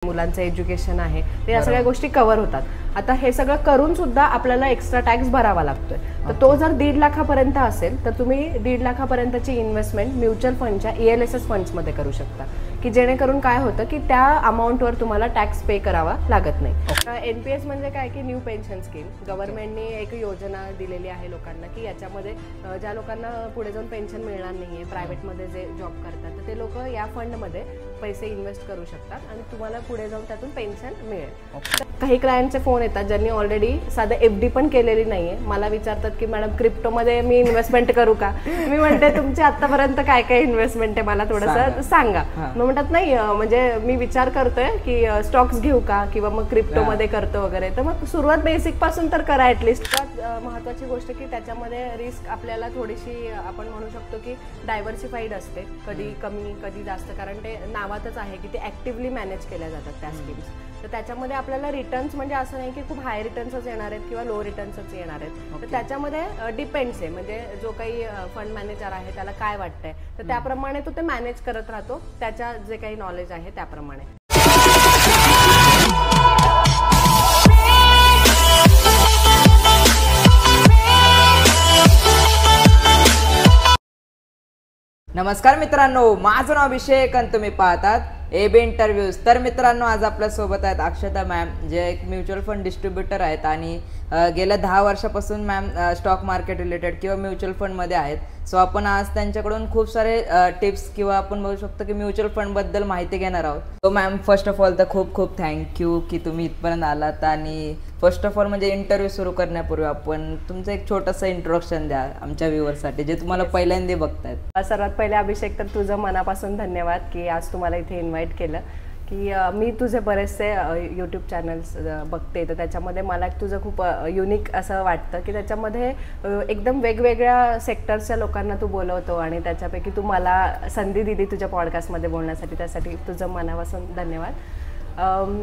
मुलांचं एज्युकेशन आहे, ते या सगळ्या गोष्टी कव्हर होतात. आता हे सगळं करून सुद्धा आपल्याला एक्स्ट्रा टॅक्स भरावा लागतोय. तर तो जर 1.5 लाखापर्यंत असेल तर तुम्ही 1.5 लाखापर्यंतची इन्व्हेस्टमेंट म्युच्युअल फंडच्या ELSS फंड्समध्ये करू शकता, की जेणेकरून काय होतं की त्या अमाऊंटवर तुम्हाला टॅक्स पे करावा लागत नाही. NPS म्हणजे काय की न्यू पेन्शन स्कीम, गव्हर्नमेंटने एक योजना दिलेली आहे लोकांना की याच्यामध्ये ज्या लोकांना पुढे जाऊन पेन्शन मिळणार नाहीये, प्रायव्हेटमध्ये जे जॉब करतात, तर ते लोक या फंडमध्ये पैसे इन्व्हेस्ट करू शकतात आणि तुम्हाला पुढे जाऊन त्यातून पेन्शन मिळेल. काही क्लायंटचे फोन येतात ज्यांनी ऑलरेडी साधं FD पण केलेली नाहीये, मला विचारतात की मॅडम क्रिप्टोमध्ये मी इन्व्हेस्टमेंट करू का. मी म्हणते तुमची आतापर्यंत काय काय इन्व्हेस्टमेंट आहे मला थोडंसं सांगा. मग म्हणतात नाही म्हणजे मी विचार करतोय की स्टॉक्स घेऊ का किंवा मग क्रिप्टोमध्ये करतो वगैरे. तर मग सुरुवात बेसिक पासून तर करा ऍटलिस्ट. महत्वाची गोष्ट की त्याच्यामध्ये रिस्क आपल्याला थोडीशी आपण म्हणू शकतो की डायव्हर्सिफाईड असते, कधी कमी कधी जास्त, कारण ते नावातच आहे की ते ऍक्टिव्हली मॅनेज केल्या जातात त्या स्कीम्स. तर त्याच्यामध्ये आपल्याला रिटर्न्स म्हणजे असं नाही की खूप हाय रिटर्न्सच येणार आहेत किंवा लो रिटर्न्सच येणार आहेत. तर त्याच्यामध्ये डिपेंड्स आहे, म्हणजे जो काही फंड मॅनेजर आहे त्याला काय वाटतंय तर त्याप्रमाणे तो ते मॅनेज करत राहतो, त्याच्या जे काही नॉलेज आहे त्याप्रमाणे. नमस्कार मित्रांनो, माझं नाव अभिषेक आणि तुम्ही पाहतात AB इंटरव्ह्यूज. तर मित्रांनो, आज आपल्यासोबत आहेत अक्षता मॅम, जे एक म्युच्युअल फंड डिस्ट्रीब्युटर आहेत आणि गेल्या 10 वर्षापासून मॅम स्टॉक मार्केट रिलेटेड किंवा म्युच्युअल फंडमध्ये आहेत. सो आपण आज त्यांच्याकडून खूप सारे टिप्स किंवा आपण बघू शकतो की म्युच्युअल फंडबद्दल माहिती घेणार आहोत. So ma'am, first of all तर खूप खूप थँक्यू की तुम्ही इथपर्यंत आलात. आणि फर्स्ट ऑफ ऑल म्हणजे इंटरव्ह्यू सुरू करण्यापूर्वी आपण तुमचं एक छोटंसं इंट्रोडक्शन द्या आमच्या व्ह्यूअर्ससाठी जे तुम्हाला पहिल्यांदा बघतायत. सर्वात पहिले अभिषेक, तर तुझं मनापासून धन्यवाद की आज तुम्हाला इथे इन्व्हाइट केलं. की मी तुझे बरेचसे यूट्यूब चॅनल्स बघते, तर त्याच्यामध्ये मला तुझं खूप युनिक असं वाटतं की त्याच्यामध्ये एकदम वेगवेगळ्या सेक्टर्सच्या लोकांना तू बोलवतो आणि त्याच्यापैकी तू मला संधी दिली तुझ्या पॉडकास्टमध्ये बोलण्यासाठी, त्यासाठी तुझं मनापासून धन्यवाद.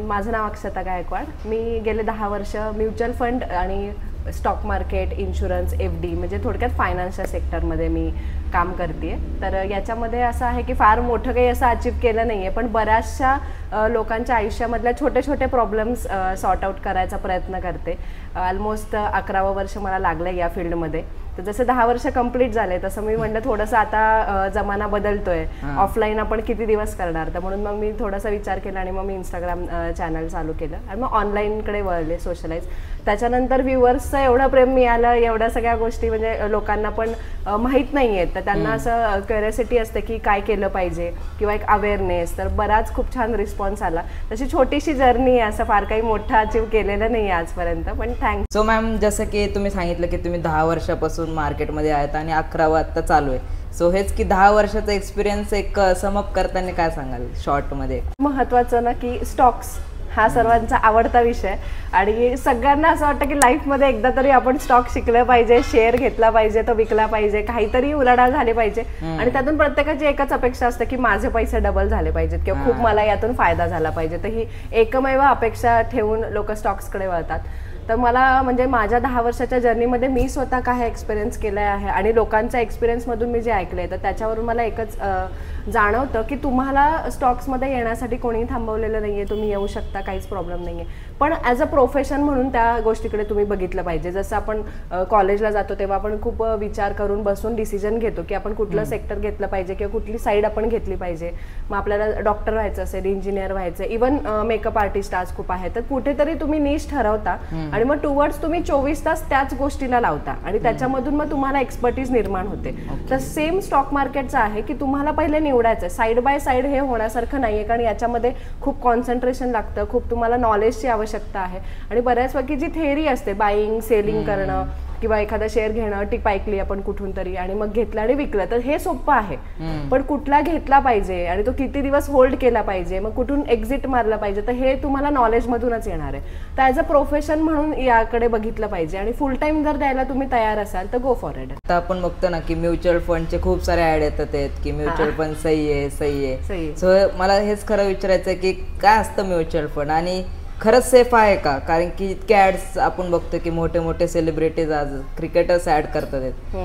माझं नाव अक्षता गायकवाड. मी गेले 10 वर्ष म्युच्युअल फंड आणि स्टॉक मार्केट, इन्शुरन्स, FD म्हणजे थोडक्यात फायनान्शियल सेक्टरमध्ये मी काम करते. तर याच्यामध्ये असं आहे की फार मोठं काही असं अचीव केलं नाही आहे, पण बऱ्याचशा लोकांच्या आयुष्यामधल्या छोटे छोटे प्रॉब्लेम्स सॉर्ट आउट करायचा प्रयत्न करते. ऑलमोस्ट 11वं वर्ष मला लागलं या फील्डमध्ये. तर जसं 10 वर्ष कंप्लीट झाले तसं मी म्हटलं थोडंसं आता जमाना बदलतोय, ऑफलाईन आपण किती दिवस करणार. तर म्हणून मग मी थोडासा विचार केला आणि मग मी इंस्टाग्राम चॅनल चालू केलं आणि मग ऑनलाईनकडे वळले, सोशलाईज. त्याच्यानंतर व्ह्युअर्सचं एवढं प्रेम मिळालं, एवढ्या सगळ्या गोष्टी म्हणजे लोकांना पण माहीत नाही आहेत, तर त्यांना असं क्युरिओसिटी असते की काय केलं पाहिजे किंवा एक अवेअरनेस. तर बराच खूप छान रिस्पॉन्स आला. तशी छोटीशी जर्नी आहे, असं फार काही मोठं अचीव केलेलं नाही आहे आजपर्यंत, पण थँक्स. सो मॅम, जसं की तुम्ही सांगितलं की तुम्ही 10 वर्षापासून मार्केटमध्ये आहेत आणि 11वं आत्ता चालू आहे. सो हेच की 10 वर्षाचा एक्सपिरियन्स एक समअप करताना काय सांगाल शॉर्टमध्ये? महत्त्वाचं ना की स्टॉक्स हा सर्वांचा आवडता विषय आणि सगळ्यांना असं वाटतं की लाईफमध्ये एकदा तरी आपण स्टॉक शिकलं पाहिजे, शेअर घेतला पाहिजे, तो विकला पाहिजे, काहीतरी उलाढाल झाली पाहिजे. आणि त्यातून प्रत्येकाची एकच अपेक्षा असते की माझे पैसे डबल झाले पाहिजेत किंवा खूप मला यातून फायदा झाला पाहिजे. तर ही एकमेव अपेक्षा ठेवून लोक स्टॉक्सकडे वळतात. तर मला म्हणजे माझ्या 10 वर्षाच्या जर्नीमध्ये मी स्वतः काय एक्सपिरियन्स केलं आहे आणि लोकांच्या एक्सपिरियन्समधून मी जे ऐकलं आहे, तर त्याच्यावरून मला एकच जाणवतं की तुम्हाला स्टॉक्समध्ये येण्यासाठी कोणीही थांबवलेलं नाही आहे. तुम्ही येऊ शकता, काहीच प्रॉब्लेम नाही आहे. पण ॲज अ प्रोफेशन म्हणून त्या गोष्टीकडे तुम्ही बघितलं पाहिजे. जसं आपण कॉलेजला जातो तेव्हा आपण खूप विचार करून बसून डिसिजन घेतो की आपण कुठलं सेक्टर घेतलं पाहिजे किंवा कुठली साईड आपण घेतली पाहिजे. मग आपल्याला डॉक्टर व्हायचं असेल, इंजिनियर व्हायचं, इवन मेकअप आर्टिस्ट आज खूप आहे. तर कुठेतरी तुम्ही निश ठरवता आणि मग टुवर्ड्स तुम्ही 24 तास त्याच गोष्टीला लावता आणि त्याच्यामधून मग तुम्हाला एक्सपर्टीज निर्माण होते. तर सेम स्टॉक मार्केटचं आहे की तुम्हाला पहिले निवडायचं. साईड बाय साईड हे होण्यासारखं नाहीये, कारण याच्यामध्ये खूप कॉन्सन्ट्रेशन लागतं, खूप तुम्हाला नॉलेजची आवश्यकता आहे. आणि बऱ्याचपैकी जी थेअरी असते, बाईंग सेलिंग करणं किंवा एखादा शेअर घेणं, टिप ऐकली आपण कुठून तरी आणि मग घेतलं आणि विकलं, तर हे सोपं आहे. पण कुठला घेतला पाहिजे आणि तो किती दिवस होल्ड केला पाहिजे, मग कुठून एक्झिट मारला पाहिजे, तर हे तुम्हाला नॉलेजमधूनच येणार आहे. तर ॲज अ प्रोफेशन म्हणून याकडे बघितलं पाहिजे आणि फुल टाइम जर द्यायला तुम्ही तयार असाल तर गो फॉर इट. आता आपण बघतो ना की म्युच्युअल फंडचे खूप सारे ऍड येतात की म्युच्युअल फंड सही आहे, सही आहे. सो मला हेच खरं विचारायचं आहे की काय असतं म्युच्युअल फंड आणि खरंच सेफ आहे का? कारण की इतके ऍड्स आपण बघतो की मोठे मोठे सेलिब्रिटीज आज क्रिकेटर्स ऍड करतात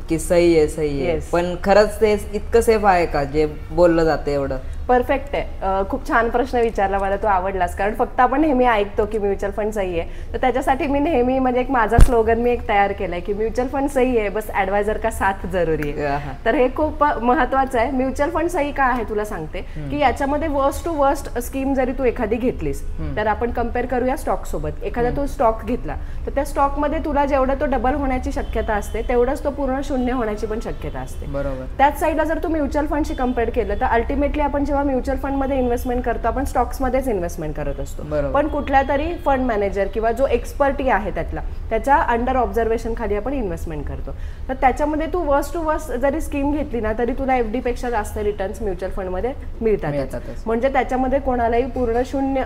की सही आहे, सही आहे, पण खरंच ते इतकं सेफ आहे का जे बोललं जातं एवढं? परफेक्ट आहे. खूप छान प्रश्न विचारला मला, तो आवडलास. कारण फक्त आपण नेहमी ऐकतो की म्युच्युअल फंड सही आहे, तर त्याच्यासाठी मी नेहमी म्हणजे एक माझा स्लोगन मी एक तयार केलाय की म्युच्युअल फंड सही आहे, बस ऍडवायझर का साथ जरुरी आहे. तर हे खूप महत्वाचं आहे. म्युच्युअल फंड सही का आहे तुला सांगते की याच्यामध्ये वर्स्ट टू वर्स्ट स्कीम जरी तू एखादी घेतलीस तर आपण कम्पेअर करूया स्टॉक सोबत. एखादा तू स्टॉक घेतला तर त्या स्टॉक मध्ये तुला जेवढं तो डबल होण्याची शक्यता असते तेवढंच तो पूर्ण शून्य होण्याची पण शक्यता असते. बरोबर. त्याच साईडला जर तू म्युच्युअल फंडशी कम्पेअर केलं तर अल्टिमेटली आपण जेव्हा म्युच्युअल फंड मध्ये इन्व्हेस्टमेंट करतो आपण स्टॉक्स मध्येच इन्व्हेस्टमेंट करत असतो, पण कुठल्या तरी फंड मॅनेजर किंवा जो एक्सपर्टी आहे त्याच्या अंडर ऑब्झर्वेशन खाली आपण इन्व्हेस्टमेंट करतो. तर त्याच्यामध्ये तू वर्स्ट टू वर्स्ट जरी स्कीम घेतली ना तरी तुला एफडी पेक्षा जास्त रिटर्न्स म्युच्युअल फंड मध्ये मिळतात. म्हणजे त्याच्यामध्ये कोणालाही पूर्ण शून्य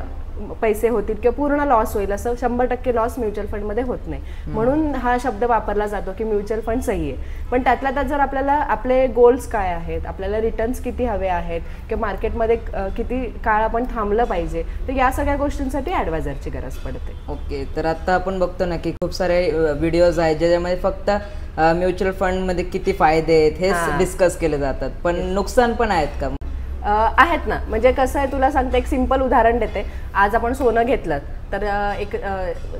पैसे होतील किंवा पूर्ण लॉस होईल असं 100% लॉस म्युच्युअल फंड मध्ये होत नाही. म्हणून हा शब्द वापरला जातो की म्युच्युअल फंड सही आहे. पण त्यातल्या त्यात जर आपल्याला आपले गोल्स काय आहेत, आपल्याला रिटर्न्स किती हवे आहेत किंवा मार्केटमध्ये किती काळ आपण थांबलं पाहिजे, तर या सगळ्या गोष्टींसाठी ऍडवायझरची गरज पडते. ओके. तर आता आपण बघतो ना की खूप सारे व्हिडिओज आहेत ज्याच्यामध्ये फक्त म्युच्युअल फंड मध्ये किती फायदे आहेत हे डिस्कस केले जातात, पण नुकसान पण आहेत का? आहेत ना. म्हणजे कसं आहे तुला सांगते, एक सिंपल उदाहरण देते. आज आपण सोनं घेतलं तर एक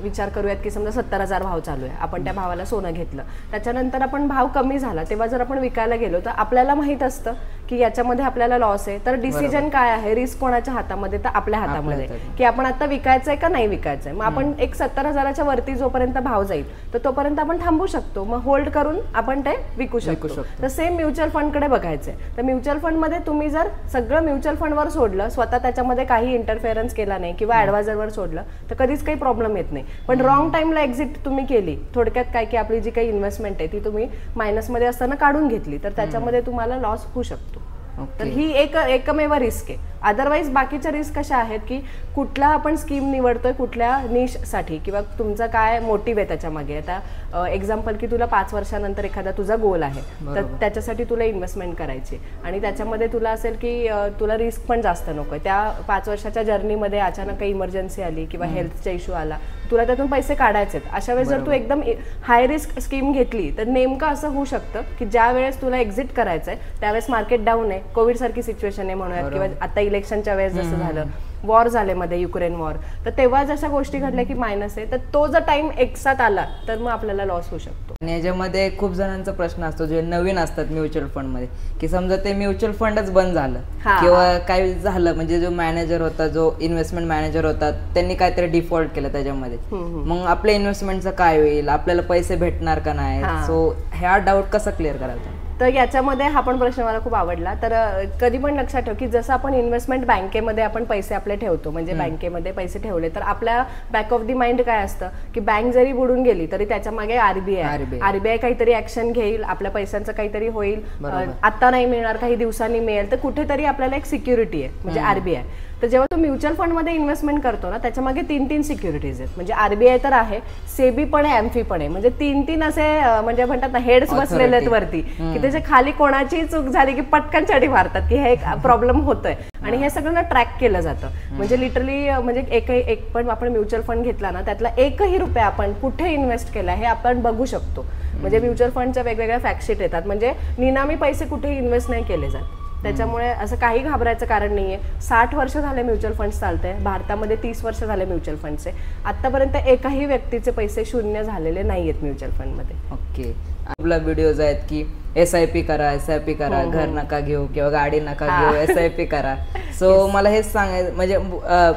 विचार करूयात की समजा 70,000 भाव चालू आहे, आपण त्या भावाला सोनं घेतलं, त्याच्यानंतर आपण भाव कमी झाला तेव्हा जर आपण विकायला गेलो तर आपल्याला माहित असतं की याच्यामध्ये आपल्याला लॉस आहे. तर डिसिजन काय आहे, रिस्क कोणाच्या हातामध्ये, तर आपल्या हातामध्ये, की आपण आता विकायचंय का नाही विकायचंय. मग आपण एक 70,000च्या वरती जोपर्यंत भाव जाईल तर तोपर्यंत आपण थांबू शकतो, मग होल्ड करून आपण ते विकू शकतो. तर सेम म्युच्युअल फंडकडे बघायचंय. तर म्युच्युअल फंडमध्ये तुम्ही जर सगळं म्युच्युअल फंडवर सोडलं, स्वतः त्याच्यामध्ये काही इंटरफेरन्स केला नाही किंवा ऍडवायझरवर सोडलं तर कधीच काही प्रॉब्लेम येत नाही. पण रॉंग टाइमला एक्झिट तुम्ही केली, थोडक्यात काय की आपली जी काही इन्व्हेस्टमेंट आहे ती तुम्ही मायनसमध्ये असताना काढून घेतली तर त्याच्यामध्ये तुम्हाला लॉस होऊ शकतो. तर ही एकमेव रिस्क आहे. अदरवाईज बाकीच्या रिस्क कशा आहेत की कुठला आपण स्कीम निवडतोय, कुठल्या निशसाठी किंवा तुमचा काय मोटिव्ह आहे त्याच्या मागे. आता एक्झाम्पल की तुला 5 वर्षानंतर एखादा तुझा गोल आहे तर त्याच्यासाठी तुला इन्व्हेस्टमेंट करायची आणि त्याच्यामध्ये तुला असेल की तुला रिस्क पण जास्त नकोय. त्या 5 वर्षाच्या जर्नीमध्ये अचानक काही इमर्जन्सी आली किंवा हेल्थचा इश्यू आला, तुला त्यातून पैसे काढायचे. अशा वेळेस जर तू एकदम हाय रिस्क स्कीम घेतली तर नेमकं असं होऊ शकतं की ज्या वेळेस तुला एक्झिट करायचंय त्यावेळेस मार्केट डाऊन आहे, कोविड सारखी सिच्युएशन आहे म्हणूयात, किंवा आता इलेक्शनच्या वेळेस जसं झालं, वॉर झाले मध्ये युक्रेन वॉर, तर तेव्हा जशा गोष्टी घडल्या की मायनस आहे, तर तो जर टाइम एकसाथ आला तर मग आपल्याला लॉस होऊ शकतो. आणि याच्यामध्ये खूप जणांचा प्रश्न असतो जे नवीन असतात म्युच्युअल फंड मध्ये, की समजा ते म्युच्युअल फंडच बंद झालं किंवा काय झालं, म्हणजे जो मॅनेजर होता, जो इन्व्हेस्टमेंट मॅनेजर होता, त्यांनी काहीतरी डिफॉल्ट केलं त्याच्यामध्ये, मग आपल्या इन्व्हेस्टमेंटचं काय होईल, आपल्याला पैसे भेटणार का नाही. सो ह्या डाऊट कसा क्लिअर करायचा? तर याच्यामध्ये हा पण प्रश्न मला खूप आवडला. तर कधी पण लक्षात ठेव की जसं आपण इन्व्हेस्टमेंट बँकेमध्ये आपण पैसे आपले ठेवतो, म्हणजे बँकेमध्ये पैसे ठेवले तर आपल्या बॅक ऑफ दी माइंड काय असतं की बँक जरी बुडून गेली तरी त्याच्या मागे आरबीआय काहीतरी ऍक्शन घेईल, आपल्या पैशांचं काहीतरी होईल, आता नाही मिळणार काही दिवसांनी मिळेल, तर कुठेतरी आपल्याला एक सिक्युरिटी आहे म्हणजे आरबीआय. तर जेव्हा तू म्युच्युअल फंड मध्ये इन्व्हेस्टमेंट करतो ना त्याच्या मागे 3 सिक्युरिटीज आहेत. म्हणजे आरबीआय तर आहे, सेबी पण आहे, एम्फी पण आहे, म्हणजे 3 असे म्हणजे म्हणतात ना हेड्स बसलेले आहेत वरती, की त्याच्या खाली कोणाची चूक झाली की पटकन चढी मारतात की हे प्रॉब्लेम होतोय. आणि हे सगळं ट्रॅक केलं जातं. म्हणजे लिटरली म्हणजे एक पण आपण म्युच्युअल फंड घेतला ना त्यातला 1ही रुपया आपण कुठे इन्व्हेस्ट केला हे आपण बघू शकतो. म्हणजे म्युच्युअल फंडच्या वेगवेगळ्या फॅक्टशीट येतात, म्हणजे निनामी पैसे कुठे इन्व्हेस्ट नाही केले जात. त्याच्यामुळे असं काही घाबरायचं कारण नाहीये. 60 वर्ष झाले म्युच्युअल फंड चालते भारतामध्ये, 30 वर्ष झाले म्युच्युअल फंडचे. आतापर्यंत एकाही व्यक्तीचे पैसे शून्य झालेले नाहीयेत म्युच्युअल फंड मध्ये. ओके. आपला व्हिडिओज आहेत की SIP करा, SIP करा, घर नका घेऊ किंवा गाडी नका घेऊ, SIP करा. सो मला हेच सांगायचं, म्हणजे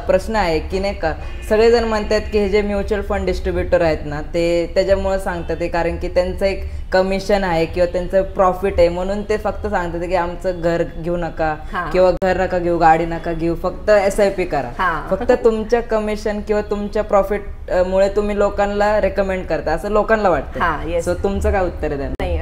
प्रश्न आहे की नाही का, सगळेजण म्हणतात की हे जे म्युच्युअल फंड डिस्ट्रीब्युटर आहेत ना ते त्याच्यामुळे सांगतात ते कारण की त्यांचं एक कमिशन आहे किंवा त्यांचं प्रॉफिट आहे म्हणून ते फक्त सांगतात की आमचं घर घेऊ नका किंवा घर नका घेऊ, गाडी नका घेऊ, फक्त SIP करा. फक्त तुमच्या कमिशन किंवा तुमच्या प्रॉफिट मुळे तुम्ही लोकांना रेकमेंड करता असं लोकांना वाटतं. सो तुमचं काय उत्तर आहे? नाही,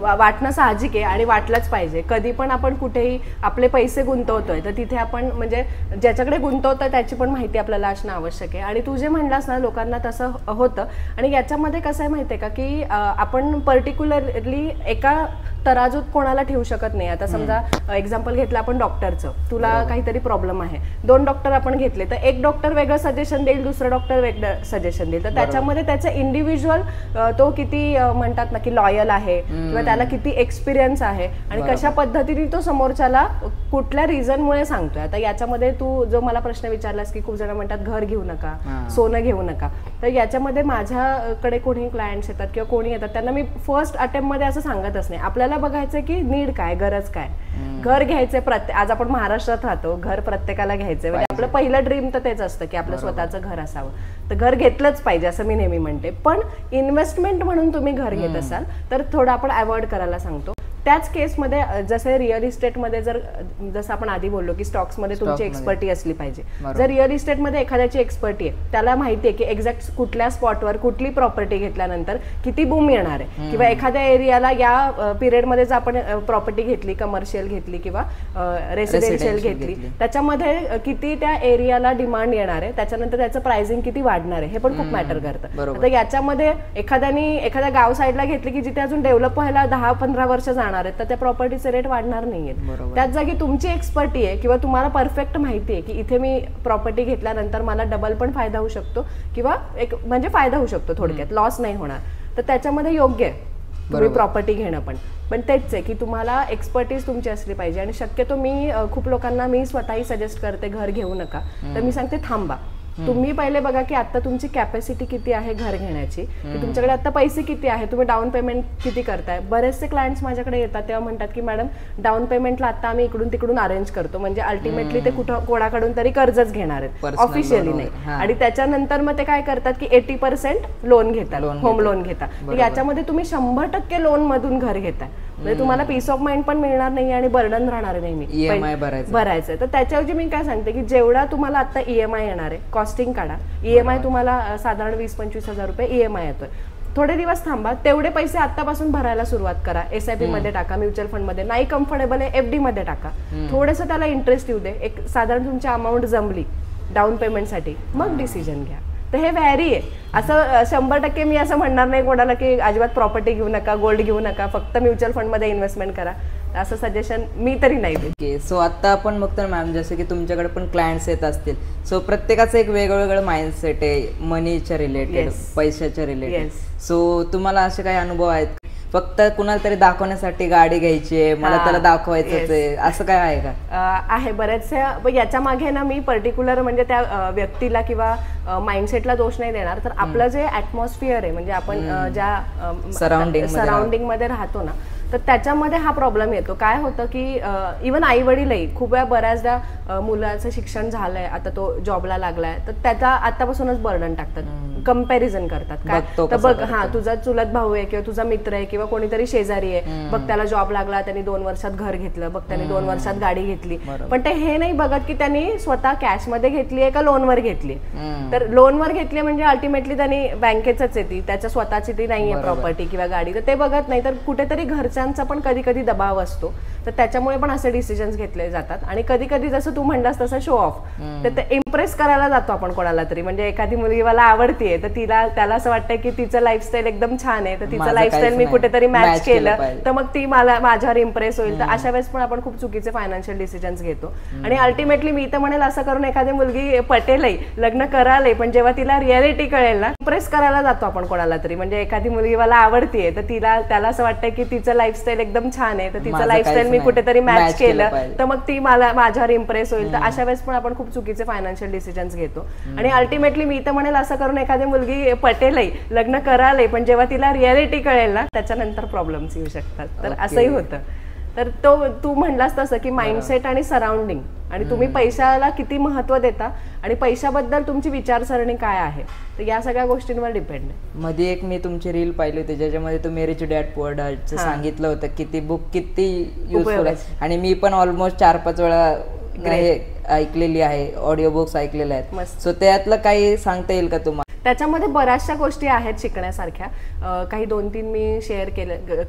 वाटणं साहजिक आहे आणि वाटलंच पाहिजे. कधी पण आपण कुठेही आपले पैसे गुंतवतोय तर तिथे आपण म्हणजे ज्याच्याकडे गुंतवतोय त्याची पण माहिती आपल्याला असणं आवश्यक आहे. आणि तू जे म्हणलास ना लोकांना तसं होतं. आणि याच्यामध्ये कसं आहे माहितीये का की आपण पर्टिक्युलरली एका तराजूत कोणाला ठेवू शकत नाही. आता समजा एक्झाम्पल घेतलं आपण डॉक्टरचं, तुला काहीतरी प्रॉब्लेम आहे, 2 डॉक्टर आपण घेतले तर एक डॉक्टर वेगळं सजेशन देईल, दुसरा डॉक्टर वेगळं सजेशन देईल. तर त्याच्यामध्ये त्याचं इंडिव्हिज्युअल तो किती म्हणतात ना की लॉयल आहे किंवा त्याला किती एक्सपिरियन्स आहे आणि कशा पद्धतीने तो समोरच्याला कुठल्या रिझनमुळे सांगतोय. आता याच्यामध्ये तू जो मला प्रश्न विचारलास की खूप जण म्हणतात घर घेऊ नका, सोनं घेऊ नका, तर याच्यामध्ये माझ्याकडे कोणी क्लायंट्स येतात किंवा कोणी येतात त्यांना मी फर्स्ट अटेम्प्ट मध्ये असं सांगतच नाही. आपल्याला बघायचं की नीड काय, गरज काय. घर घ्यायचंय आज आपण महाराष्ट्रात राहतो, घर प्रत्येकाला घ्यायचंय म्हणजे आपलं पहिलं ड्रीम तर तेच असतं की आपलं स्वतःचं घर असावं. तर घर घेतलंच पाहिजे असं मी नेहमी म्हणते, पण इन्व्हेस्टमेंट म्हणून तुम्ही घर घेत असाल तर थोडं आपण अवॉइड करायला सांगतो. त्याच केसमध्ये जसे रिअल इस्टेटमध्ये जसं आपण आधी बोललो की स्टॉक्समध्ये तुमची एक्सपर्टी असली पाहिजे. जर रिअल इस्टेटमध्ये एखाद्याची एक्सपर्टी आहे, त्याला माहिती आहे की एक्झॅक्ट कुठल्या स्पॉटवर कुठली प्रॉपर्टी घेतल्यानंतर किती बूम येणार आहे किंवा एखाद्या एरियाला या पिरियडमध्ये जर आपण प्रॉपर्टी घेतली, कमर्शियल घेतली किंवा रेसिडेन्शियल घेतली, त्याच्यामध्ये किती त्या एरियाला डिमांड येणार आहे, त्याच्यानंतर त्याचं प्राइसिंग किती वाढणार आहे हे पण खूप मॅटर करतं. आता याच्यामध्ये एखाद्या गाव साईडला घेतली की जिथे अजून डेव्हलप व्हायला 10-15 वर्ष तर त्या प्रॉपर्टीचे रेट वाढणार नाहीयेत. त्याच जागी तुमची एक्सपर्टी आहे किंवा तुम्हाला परफेक्ट माहिती आहे की इथे मी प्रॉपर्टी घेतल्यानंतर मला डबल पण फायदा होऊ शकतो किंवा एक म्हणजे फायदा होऊ शकतो, थोडक्यात लॉस नाही होणार, तर त्याच्यामध्ये योग्य आहे तुम्ही प्रॉपर्टी घेणं. पण तेच आहे की तुम्हाला एक्सपर्टीज तुमची असली पाहिजे. आणि शक्यतो मी खूप लोकांना मी स्वतःही सजेस्ट करते घर घेऊ नका, तर मी सांगते थांबा. तुम्ही पहिले बघा की आता तुमची कॅपॅसिटी किती आहे घर घेण्याची, की तुमच्याकडे आता पैसे किती आहे, तुम्ही डाऊन पेमेंट किती करताय. बरेचसे क्लायंट्स माझ्याकडे येतात तेव्हा म्हणतात की मॅडम डाऊन पेमेंटला आता आम्ही इकडून तिकडून अरेंज करतो, म्हणजे अल्टिमेटली ते कोणाकडून तरी कर्जच घेणार आहेत, ऑफिशियली नाही. आणि त्याच्यानंतर मग ते काय करतात की 80% लोन घेतात, होम लोन घेतात. याच्यामध्ये तुम्ही 100% लोन मधून घर घेताय, म्हणजे तुम्हाला पीस ऑफ माइंड पण मिळणार नाही आणि बर्डन राहणार नाही EMI भरायचं. तर त्याच्याऐवजी मी काय सांगते की जेवढा तुम्हाला आता EMI येणार आहे, कॉस्टिंग काढा. EMI तुम्हाला साधारण 20-25 हजार रुपये EMI येतोय. थोडे दिवस थांबा, तेवढे पैसे आतापासून भरायला सुरुवात करा. SIP मध्ये टाका, म्युच्युअल फंड मध्ये नाही, कम्फर्टेबल आहे FD मध्ये टाका. थोडंसं त्याला इंटरेस्ट येऊ दे, एक साधारण तुमची अमाऊंट जमली डाऊन पेमेंटसाठी, मग डिसिजन घ्या. तर हे व्हॅरी आहे. असं 100% मी असं म्हणणार नाही कोणाला की अजिबात प्रॉपर्टी घेऊ नका, गोल्ड घेऊ नका, फक्त म्युच्युअल फंड मध्ये इन्व्हेस्टमेंट करा, असं सजेशन मी तरी नाही देते. सो आता आपण बघतो मॅम, जसं की तुमच्याकडे पण क्लायंट्स येत असतील, सो प्रत्येकाचं एक वेगवेगळं माइंडसेट आहे मनीच्या रिलेटेड, पैशाच्या रिलेटेड. सो तुम्हाला असे काही अनुभव आहेत फक्त कुणाला तरी दाखवण्यासाठी गाडी घ्यायची आहे, मला त्याला दाखवायचंच आहे, असं काय आहे का? आहे बरेचसे. याच्या मागे ना मी पर्टिक्युलर म्हणजे त्या व्यक्तीला किंवा माइंडसेटला दोष नाही देणार, तर आपलं जे ऍटमॉस्फिअर आहे म्हणजे आपण ज्या सराउंडिंग मध्ये राहतो ना, तर त्याच्यामध्ये हा प्रॉब्लेम येतो. काय होतं की इव्हन आई वडीलही खूप वेळा बऱ्याचदा मुलाचं शिक्षण झालंय, आता तो जॉबला लागलाय, तर त्याचा आतापासूनच बर्डन टाकतात, कंपॅरिझन करतात. काय तर बघ, हा तुझा चुलत भाऊ आहे किंवा तुझा मित्र आहे किंवा कोणीतरी शेजारी आहे, बघ त्याला जॉब लागला, त्यांनी 2 वर्षात घर घेतलं, बघ त्यांनी 2 वर्षात गाडी घेतली. पण ते हे नाही बघत की त्यांनी स्वतः कॅश मध्ये घेतली आहे का लोनवर घेतली. तर लोनवर घेतली म्हणजे अल्टिमेटली त्यांनी बँकेच आहे, ती त्याच्या स्वतःची ती नाहीये प्रॉपर्टी किंवा गाडी, तर ते बघत नाही. तर कुठेतरी घरच्यांचा पण कधी कधी दबाव असतो, तर त्याच्यामुळे पण असे डिसिजन्स घेतले जातात. आणि कधी कधी जसं तू म्हणलास तसं शो ऑफ, तर ते इम्प्रेस करायला जातो आपण कोणाला तरी. म्हणजे एखादी मुलगी मला आवडतीये, तर त्याला असं वाटतं की तिचं लाईफस्टाईल एकदम छान आहे, तर तिचं लाईफस्टाईल मी कुठेतरी मॅच केलं तर मग ती माझ्यावर इम्प्रेस होईल. तर अशा वेळेस पण आपण खूप चुकीचे फायनान्शियल डिसिजन्स घेतो. आणि अल्टिमेटली मी तर म्हणेल असं करून एखादी मुलगी पटेलही, लग्न करायलाही, पण जेव्हा तिला रियालिटी कळेल ना, इम्प्रेस करायला जातो आपण कोणाला तरी. म्हणजे एखादी मुलगी मला आवडतीये, तर त्याला असं वाटतं की तिचं लाईफस्टाईल एकदम छान आहे, तर तिचं लाईफस्टाईल मी कुठेतरी मॅच केलं तर मग ती माझ्यावर इम्प्रेस होईल. तर अशा वेळेस पण आपण खूप चुकीचे फायनान्शियल डिसिजन्स घेतो. आणि अल्टिमेटली मी तर म्हणेल असं करून एखादी मुलगी पटेलही, लग्न करायलाही, पण जेव्हा तिला रियालिटी कळेल ना, त्याच्यानंतर प्रॉब्लेम्स येऊ शकतात. तर असंही होतं. तर तू म्हणलास तसं की माइंडसेट आणि सराउंडिंग, आणि तुम्ही पैशाला किती महत्व देता आणि पैशाबद्दल तुमची विचारसरणी काय आहे, तर या सगळ्या गोष्टींवर डिपेंड आहे. मध्ये एक मी तुमची रील पाहिली होती ज्याच्यामध्ये तुम्ही रिच डॅड पुअर डॅडचं सांगितलं होतं की ती बुक किती युजफुल आहे. आणि मी पण ऑलमोस्ट 4-5 वेळा ऐकलेली आहे, ऑडिओ बुक्स ऐकलेल्या आहेत. सो त्यातलं काही सांगता येईल का तुम्हाला? त्याच्यामध्ये बऱ्याचशा गोष्टी आहेत शिकण्यासारख्या, काही 2-3 मी शेअर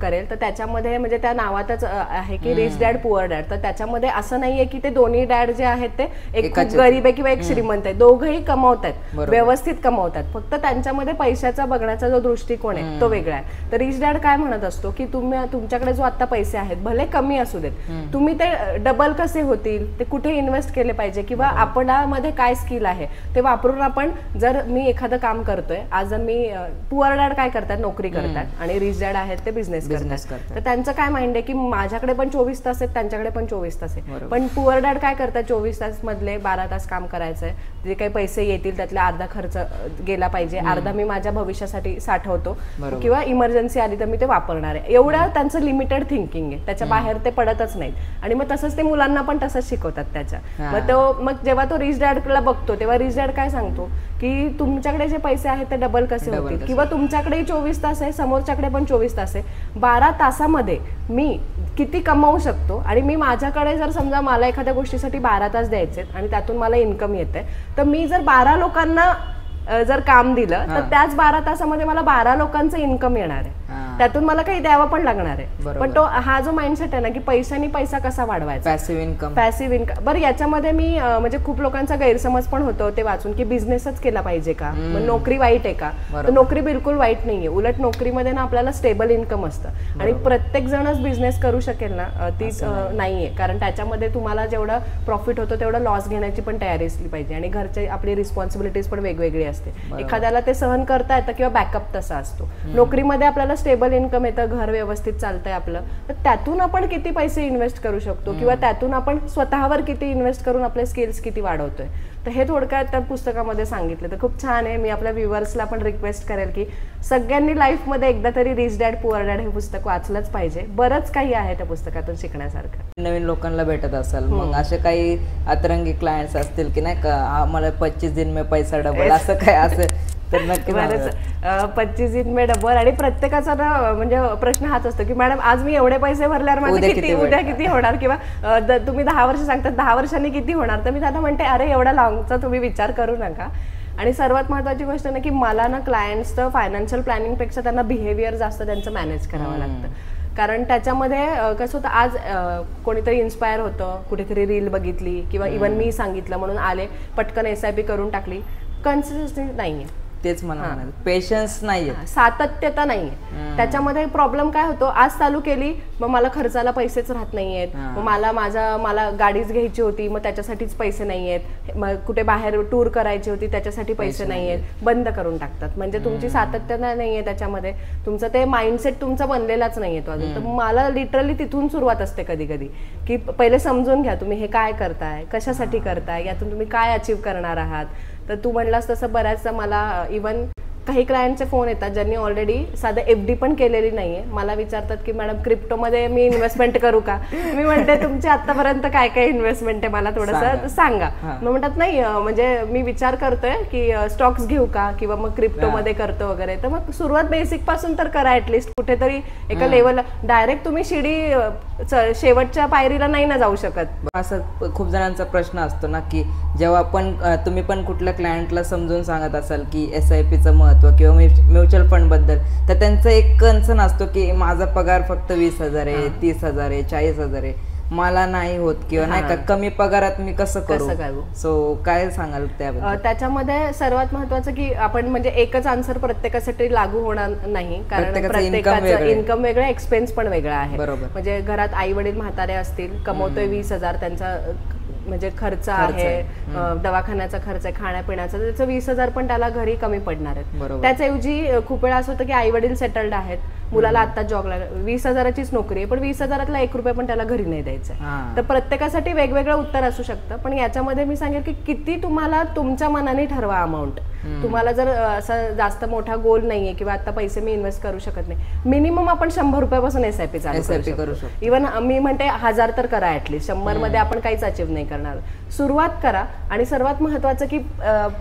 करेल. तर त्याच्यामध्ये म्हणजे त्या नावातच आहे की रिच डॅड पुअर डॅड, तर त्याच्यामध्ये असं नाहीये की ते दोन्ही डॅड जे आहेत ते एक खूप गरीब आहे किंवा एक श्रीमंत आहे, दोघंही कमवतात, व्यवस्थित कमवतात, फक्त त्यांच्यामध्ये पैशाचा बघण्याचा जो दृष्टिकोन आहे तो वेगळा आहे. तर रिच डॅड काय म्हणत असतो की तुमच्याकडे जो आता पैसे आहेत भले कमी असू देत, तुम्ही ते डबल कसे होतील, ते कुठे इन्व्हेस्ट केले पाहिजे, किंवा आपल्यामध्ये काय स्किल आहे ते वापरून आपण, जर मी एखादं काम करतोय. आज मी पुअर डॅड काय करतात, नोकरी करतात आणि रिच डॅड आहेत ते बिझनेस करतात. तर त्यांचं काय माइंड आहे की माझ्याकडे पण 24 तास आहेत, त्यांच्याकडे पण 24 तास आहे. पण पुअर डॅड काय करतात, 24 तास मधले 12 तास काम करायचंय. जे काही पैसे येतील त्यातले अर्धा खर्च गेला पाहिजे, अर्धा मी माझ्या भविष्यासाठी साठवतो किंवा इमर्जन्सी आली तर मी ते वापरणार आहे. एवढं त्यांचं लिमिटेड थिंकिंग आहे, त्याच्या बाहेर ते पडतच नाहीत. आणि मग तसंच ते मुलांना पण तसंच शिकवतात त्याच्या. मग जेव्हा तो रिच डॅडला बघतो तेव्हा रिच डॅड काय सांगतो की तुमच्याकडे जे पैसे आहेत ते डबल कसे होतील, किंवा तुमच्याकडे 24 तास आहे, समोरच्याकडे पण 24 तास आहे, 12 तासामध्ये मी किती कमवू शकतो. आणि मी माझ्याकडे जर समजा मला एखाद्या गोष्टीसाठी 12 तास द्यायचे आणि त्यातून मला इन्कम येते, तर मी जर 12 लोकांना जर काम दिलं तर त्याच 12 तासामध्ये मला 12 लोकांचं इन्कम येणार आहे, त्यातून मला काही द्यावं पण लागणार आहे. पण तो हा जो माइंडसेट आहे ना की पैशानी पैसा कसा वाढवायचा, पॅसिव्ह इन्कम. बरं याच्यामध्ये मी म्हणजे खूप लोकांचा गैरसमज पण होतो ते वाचून की बिझनेसच केला पाहिजे का, मग नोकरी वाईट आहे का. तर नोकरी बिलकुल वाईट नाहीये, उलट नोकरीमध्ये ना आपल्याला स्टेबल इन्कम असतं आणि प्रत्येक जणच बिझनेस करू शकेल ना तीच नाहीये. कारण त्याच्यामध्ये तुम्हाला जेवढं प्रॉफिट होतं तेवढं लॉस घेण्याची पण तयारी असली पाहिजे आणि घरची आपली रिस्पॉन्सिबिलिटीज पण वेगवेगळी असते. एखाद्याला ते सहन करता येतं किंवा बॅकअप तसा असतो. नोकरीमध्ये आपल्याला स्टेबल इन्कम येतं, घर व्यवस्थित चालतंय आपलं, तर त्यातून आपण किती पैसे इन्व्हेस्ट करू शकतो किंवा त्यातून आपण स्वतःवर किती इन्व्हेस्ट करून आपले स्किल्स किती वाढवतोय. तर हे थोडक्यात त्या पुस्तकामध्ये सांगितलं. तर खूप छान आहे. मी आपल्या व्ह्युअर्सला पण रिक्वेस्ट करेल की सगळ्यांनी लाईफमध्ये एकदा तरी रिच डॅड पुअर डॅड हे पुस्तक वाचलंच पाहिजे. बरंच काही आहे त्या पुस्तकातून शिकण्यासारखं. नवीन लोकांना भेटत असेल मग असे काही अतरंगी क्लायंट्स असतील की नाही का मला 25 दिन में पैसा डबल असं काय असेल तर नक्की 25 दिन में डबल. आणि प्रत्येकाचा ना म्हणजे प्रश्न हाच असतो की मॅडम आज मी एवढे पैसे भरल्यावर माझे किती उद्या किती होणार, किंवा तुम्ही 10 वर्ष सांगतात 10 वर्षांनी किती होणार. तर मी त्यांना म्हणते अरे एवढा लॉंगचा तुम्ही विचार करू नका. आणि सर्वात महत्वाची गोष्ट ना की मला ना क्लायंट्सचं फायनान्शियल प्लॅनिंग पेक्षा त्यांना बिहेवियर जास्त त्यांचं मॅनेज करावं लागतं. कारण त्याच्यामध्ये कसं होतं, आज कोणीतरी इन्स्पायर होतं, कुठेतरी रील बघितली किंवा इव्हन मी सांगितलं म्हणून आले, पटकन SIP करून टाकली. कन्सिस्टन्सी नाहीये, तेच मला पेशन्स नाहीये, सातत्यता नाहीये. त्याच्यामध्ये प्रॉब्लेम काय होतो, आज चालू केली मग मला खर्चाला पैसेच राहत नाहीयेत, मग मला गाडीच घ्यायची होती मग त्याच्यासाठीच पैसे नाहीयेत, मग कुठे बाहेर टूर करायची होती त्याच्यासाठी पैसे नाहीयेत, बंद करून टाकतात. म्हणजे तुमची सातत्यता नाहीये त्याच्यामध्ये, तुमचं ते माइंडसेट तुमचा बनलेलाच नाहीये तो अजून. तर मला लिटरली तिथून सुरुवात असते कधी कधी की पहिले समजून घ्या तुम्ही हे काय करताय, कशासाठी करताय, यातून तुम्ही काय अचीव्ह करणार आहात. तर तू म्हणलास तसं बऱ्याचदा मला इव्हन काही क्लायंटचे फोन येतात ज्यांनी ऑलरेडी साधं FD पण केलेली नाहीये, मला विचारतात की मॅडम क्रिप्टोमध्ये मी इन्व्हेस्टमेंट करू का. मी म्हणते तुमची आतापर्यंत काय काय इन्व्हेस्टमेंट आहे मला थोडंसं सांगा. मग म्हणतात नाही म्हणजे मी विचार करतोय की स्टॉक्स घेऊ का किंवा मग क्रिप्टोमध्ये करतो वगैरे. तर मग सुरुवात बेसिक पासून तर करा ऍटलिस्ट, कुठेतरी एका लेवलला. डायरेक्ट तुम्ही शिडी शेवटच्या पायरीला नाही ना जाऊ शकत. असं खूप जणांचा प्रश्न असतो ना की जेव्हा आपण तुम्ही पण कुठल्या क्लायंटला समजून सांगत असाल की SIPचं महत्व किंवा म्युच्युअल फंड बद्दल, तर त्यांचा एक कन्सर्न असतो की माझा पगार फक्त 20,000 आहे, 30,000 आहे, 40,000 आहे, मला नाही होत किंवा नाही का कमी पगारात मी कसं करू. सो काय सांगाल त्याच्यामध्ये सर्वात महत्वाचं की आपण म्हणजे एकच आन्सर प्रत्येकासाठी लागू होणार नाही, कारण प्रत्येकाचं इन्कम वेगळं, एक्सपेन्स पण वेगळा आहे. म्हणजे घरात आई वडील म्हातारे असतील, कमवतोय 20,000, त्यांचा म्हणजे खर्च आहे, दवाखान्याचा खर्च आहे, खाण्यापिण्याचा, त्याचं 20,000 पण त्याला घरी कमी पडणार आहेत. त्याच्याऐवजी खूप वेळा असं होतं की आई वडील सेटल्ड आहेत, मुलाला आता जॉब लागला, 20,000चीच नोकरी आहे पण 20,000तला 1 रुपया पण त्याला घरी नाही द्यायचं. तर प्रत्येकासाठी वेगवेगळं उत्तर असू शकतं. पण याच्यामध्ये मी सांगेल की किती तुम्हाला तुमच्या मनाने ठरवा अमाऊंट. तुम्हाला जर असं जास्त मोठा गोल नाहीये किंवा आता पैसे मी इन्व्हेस्ट करू शकत नाही, मिनिमम आपण 100 रुपयापासून SIP चालू करू शकतो. इव्हन मी म्हणते 1000 तर करा ऍटलीस्ट, 100 मध्ये आपण काहीच अचीव्ह नाही करणार. सुरुवात करा. आणि सर्वात महत्वाचं की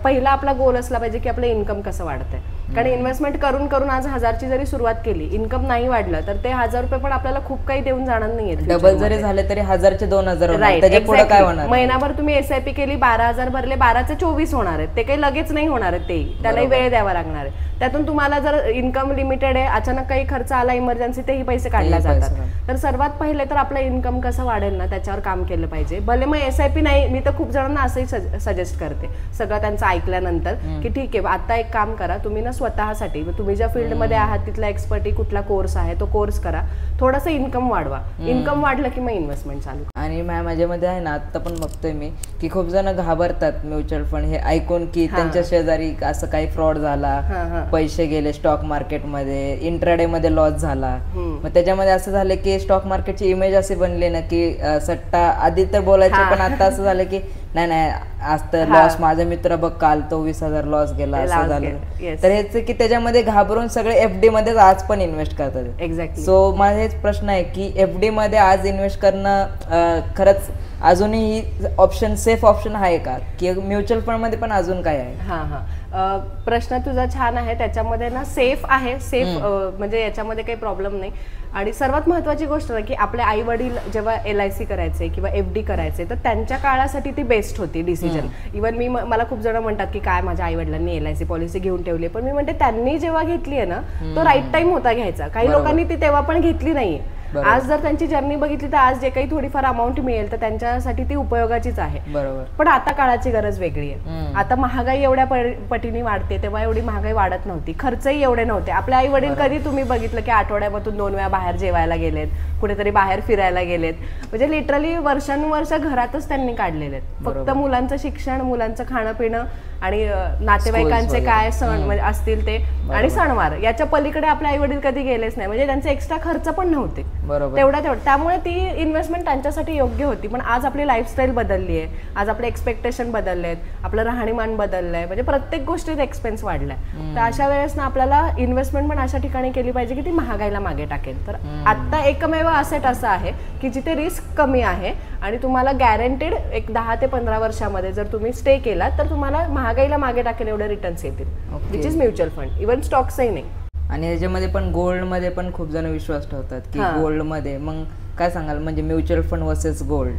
पहिला आपला गोल असला पाहिजे की आपलं इन्कम कसं वाढतंय. कारण इन्व्हेस्टमेंट करून करून आज 1000ची जरी सुरुवात केली, इन्कम नाही वाढलं तर ते 1000 रुपये पण आपल्याला खूप काही देऊन जाणार नाहीये. डबल जरी झाले तरी 1000चे 2000 महिनाभर तुम्ही SIP केली, 12,000 भरले, 12चे 24 होणार आहेत. ते काही लगेच नाही होणार आहेत, ते त्यालाही वेळ द्यावा लागणार आहे. त्यातून तुम्हाला जर इन्कम लिमिटेड आहे, अचानक काही खर्च आला इमर्जन्सी, तेही पैसे काढले जातात. तर सर्वात पहिले तर आपलं इन्कम कसं वाढेल ना त्याच्यावर काम केलं पाहिजे. भले मग SIP नाही, मी तर खूप जणांना असंही सजेस्ट करते सगळं त्यांचं ऐकल्यानंतर की ठीक आहे आता एक काम करा, तुम्ही ना स्वतःसाठी, तुम्ही ज्या फील्डमध्ये आहात तिथला एक्सपर्टी कुठला कोर्स आहे तो कोर्स करा, थोडंसं इन्कम वाढवा. इन्कम वाढलं की मग इन्व्हेस्टमेंट चालू. आणि माझ्यामध्ये आहे ना, आता पण बघतोय मी की खूप जण घाबरतात म्युच्युअल फंड हे ऐकून की त्यांच्या शेजारी असं काही फ्रॉड झाला, पैसे गेले स्टॉक मार्केटमध्ये, इंट्राडे मध्ये लॉस झाला. मग त्याच्यामध्ये असं झालं की स्टॉक मार्केटची इमेज अशी बनली ना की सट्टा, आधी तर बोलायचे पण आता असं झालं की नाही नाही आज तर लॉस, माझा मित्र बघ काल तो 20,000 लॉस गेला, असं झालं. तर हेच की त्याच्यामध्ये घाबरून सगळे एफडी मध्येच आज पण इन्व्हेस्ट करतात. एक्झॅक्टली. सो माझा हेच प्रश्न आहे की एफडी मध्ये आज इन्व्हेस्ट करणं खरंच अजूनही ऑप्शन, सेफ ऑप्शन आहे का, की म्युच्युअल फंड मध्ये पण अजून काय आहे? प्रश्न तुझा छान आहे. त्याच्यामध्ये ना सेफ आहे, सेफ म्हणजे याच्यामध्ये काही प्रॉब्लेम नाही. आणि सर्वात महत्त्वाची गोष्ट ना की आपले आई वडील जेव्हा LIC करायचे किंवा FD करायचे तर त्यांच्या काळासाठी ती बेस्ट होती डिसिजन. इव्हन मला खूप जण म्हणतात की काय माझ्या आई वडिलांनी LIC पॉलिसी घेऊन ठेवली, पण मी म्हणते त्यांनी जेव्हा घेतली आहे ना तो राईट टाइम होता घ्यायचा. काही लोकांनी ती तेव्हा पण घेतली नाहीये. आज जर त्यांची जर्नी बघितली तर आज जे काही थोडीफार अमाऊंट मिळेल तर त्यांच्यासाठी ती उपयोगाचीच आहे. पण आता काळाची गरज वेगळी आहे. आता महागाई एवढ्या पटीने वाढते, तेव्हा एवढी महागाई वाढत नव्हती, खर्चही एवढे नव्हते. आपले आई वडील कधी तुम्ही बघितलं की आठवड्यामधून 2 वेळा बाहेर जेवायला गेलेत, कुठेतरी बाहेर फिरायला गेलेत, म्हणजे लिटरली वर्षानुवर्ष घरातच त्यांनी काढलेले आहेत. फक्त मुलांचं शिक्षण, मुलांचं खाणं पिणं आणि नातेवाईकांचे काय सण म्हणजे असतील ते आणि सणवार, याच्या पलीकडे आपले आई वडील कधी गेलेच नाही. म्हणजे त्यांचे एक्स्ट्रा खर्च पण नव्हते तेवढं. त्यामुळे ती इन्व्हेस्टमेंट त्यांच्यासाठी योग्य होती. पण आज आपली लाईफस्टाईल बदलली आहे, आज आपले एक्सपेक्टेशन बदलले आहेत, आपलं राहणीमान बदललंय, म्हणजे प्रत्येक गोष्टीत एक्सपेन्स वाढलाय. तर अशा वेळेस ना आपल्याला इन्व्हेस्टमेंट पण अशा ठिकाणी केली पाहिजे की ती महागाईला मागे टाकेल. तर आता एकमेव असेट असं आहे की जिथे रिस्क कमी आहे आणि तुम्हाला गॅरंटेड एक 10 ते 15 वर्षामध्ये जर तुम्ही स्टे केला तर तुम्हाला महागाईला मागे टाकेल एवढे रिटर्न्स येतील, which is mutual fund. Even स्टॉक्सही नाही. आणि याच्यामध्ये पण गोल्ड मध्ये पण खूप जण विश्वास ठेवतात की गोल्ड मध्ये, मग काय सांगाल म्हणजे म्युच्युअल फंड वर्सेस गोल्ड?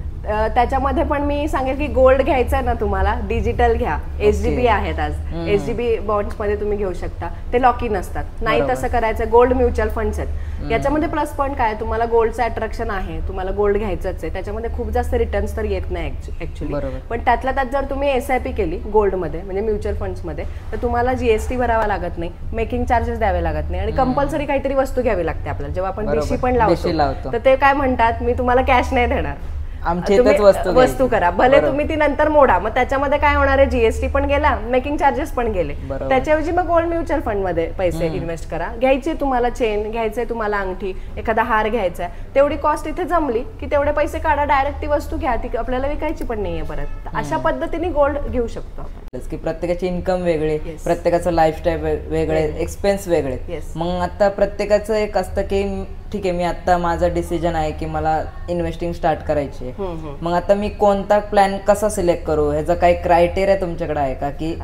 त्याच्यामध्ये पण मी सांगेल की गोल्ड घ्यायचं आहे ना तुम्हाला, डिजिटल घ्या. SGB आहेत आज, SGB बॉन्ड्स मध्ये तुम्ही घेऊ शकता, ते लॉक इन असतात. नाही तसं करायचं, गोल्ड म्युच्युअल फंड्स आहेत. याच्यामध्ये प्लस पॉईंट काय, तुम्हाला गोल्डचं अट्रॅक्शन आहे, तुम्हाला गोल्ड घ्यायचंच आहे, त्याच्यामध्ये खूप जास्त रिटर्न्स तर येत नाही ऍक्च्युली. पण त्यातल्या त्यात जर तुम्ही SIP केली गोल्डमध्ये म्हणजे म्युच्युअल फंड्समध्ये तर तुम्हाला GST भरावा लागत नाही, मेकिंग चार्जेस द्यावे लागत नाही आणि कंपल्सरी काहीतरी वस्तू घ्यावी लागते आपल्याला. जेव्हा आपण BC पण लावतो तर ते काय म्हणतात, मी तुम्हाला कॅश नाही देणार, वस्तू करा, भले तुम्ही ती नंतर मोडा. मग त्याच्यामध्ये काय होणार आहे, GST पण गेला, मेकिंग चार्जेस पण गेले. त्याच्याऐवजी मग गोल्ड म्युच्युअल फंड मध्ये पैसे इन्व्हेस्ट करा. घ्यायची तुम्हाला चेन, घ्यायचंय तुम्हाला अंगठी, एखादा हार घ्यायचा, तेवढी कॉस्ट इथे जमली की तेवढे पैसे काढा, डायरेक्ट ती वस्तू घ्या, ती आपल्याला विकायची पण नाहीये परत. अशा पद्धतीने गोल्ड घेऊ शकतो आपण. की प्रत्येकाची इन्कम वेगळे, प्रत्येकाचं लाईफस्टाईल वेगळे, एक्सपेन्स वेगळे. मग आता प्रत्येकाचं एक असतं की ठीक आहे मी आता माझा डिसिजन आहे की मला इन्व्हेस्टिंग स्टार्ट करायची आहे, मग आता मी कोणता प्लॅन कसा सिलेक्ट करू, ह्याचा काही क्रायटेरिया तुमच्याकडे आहे का? की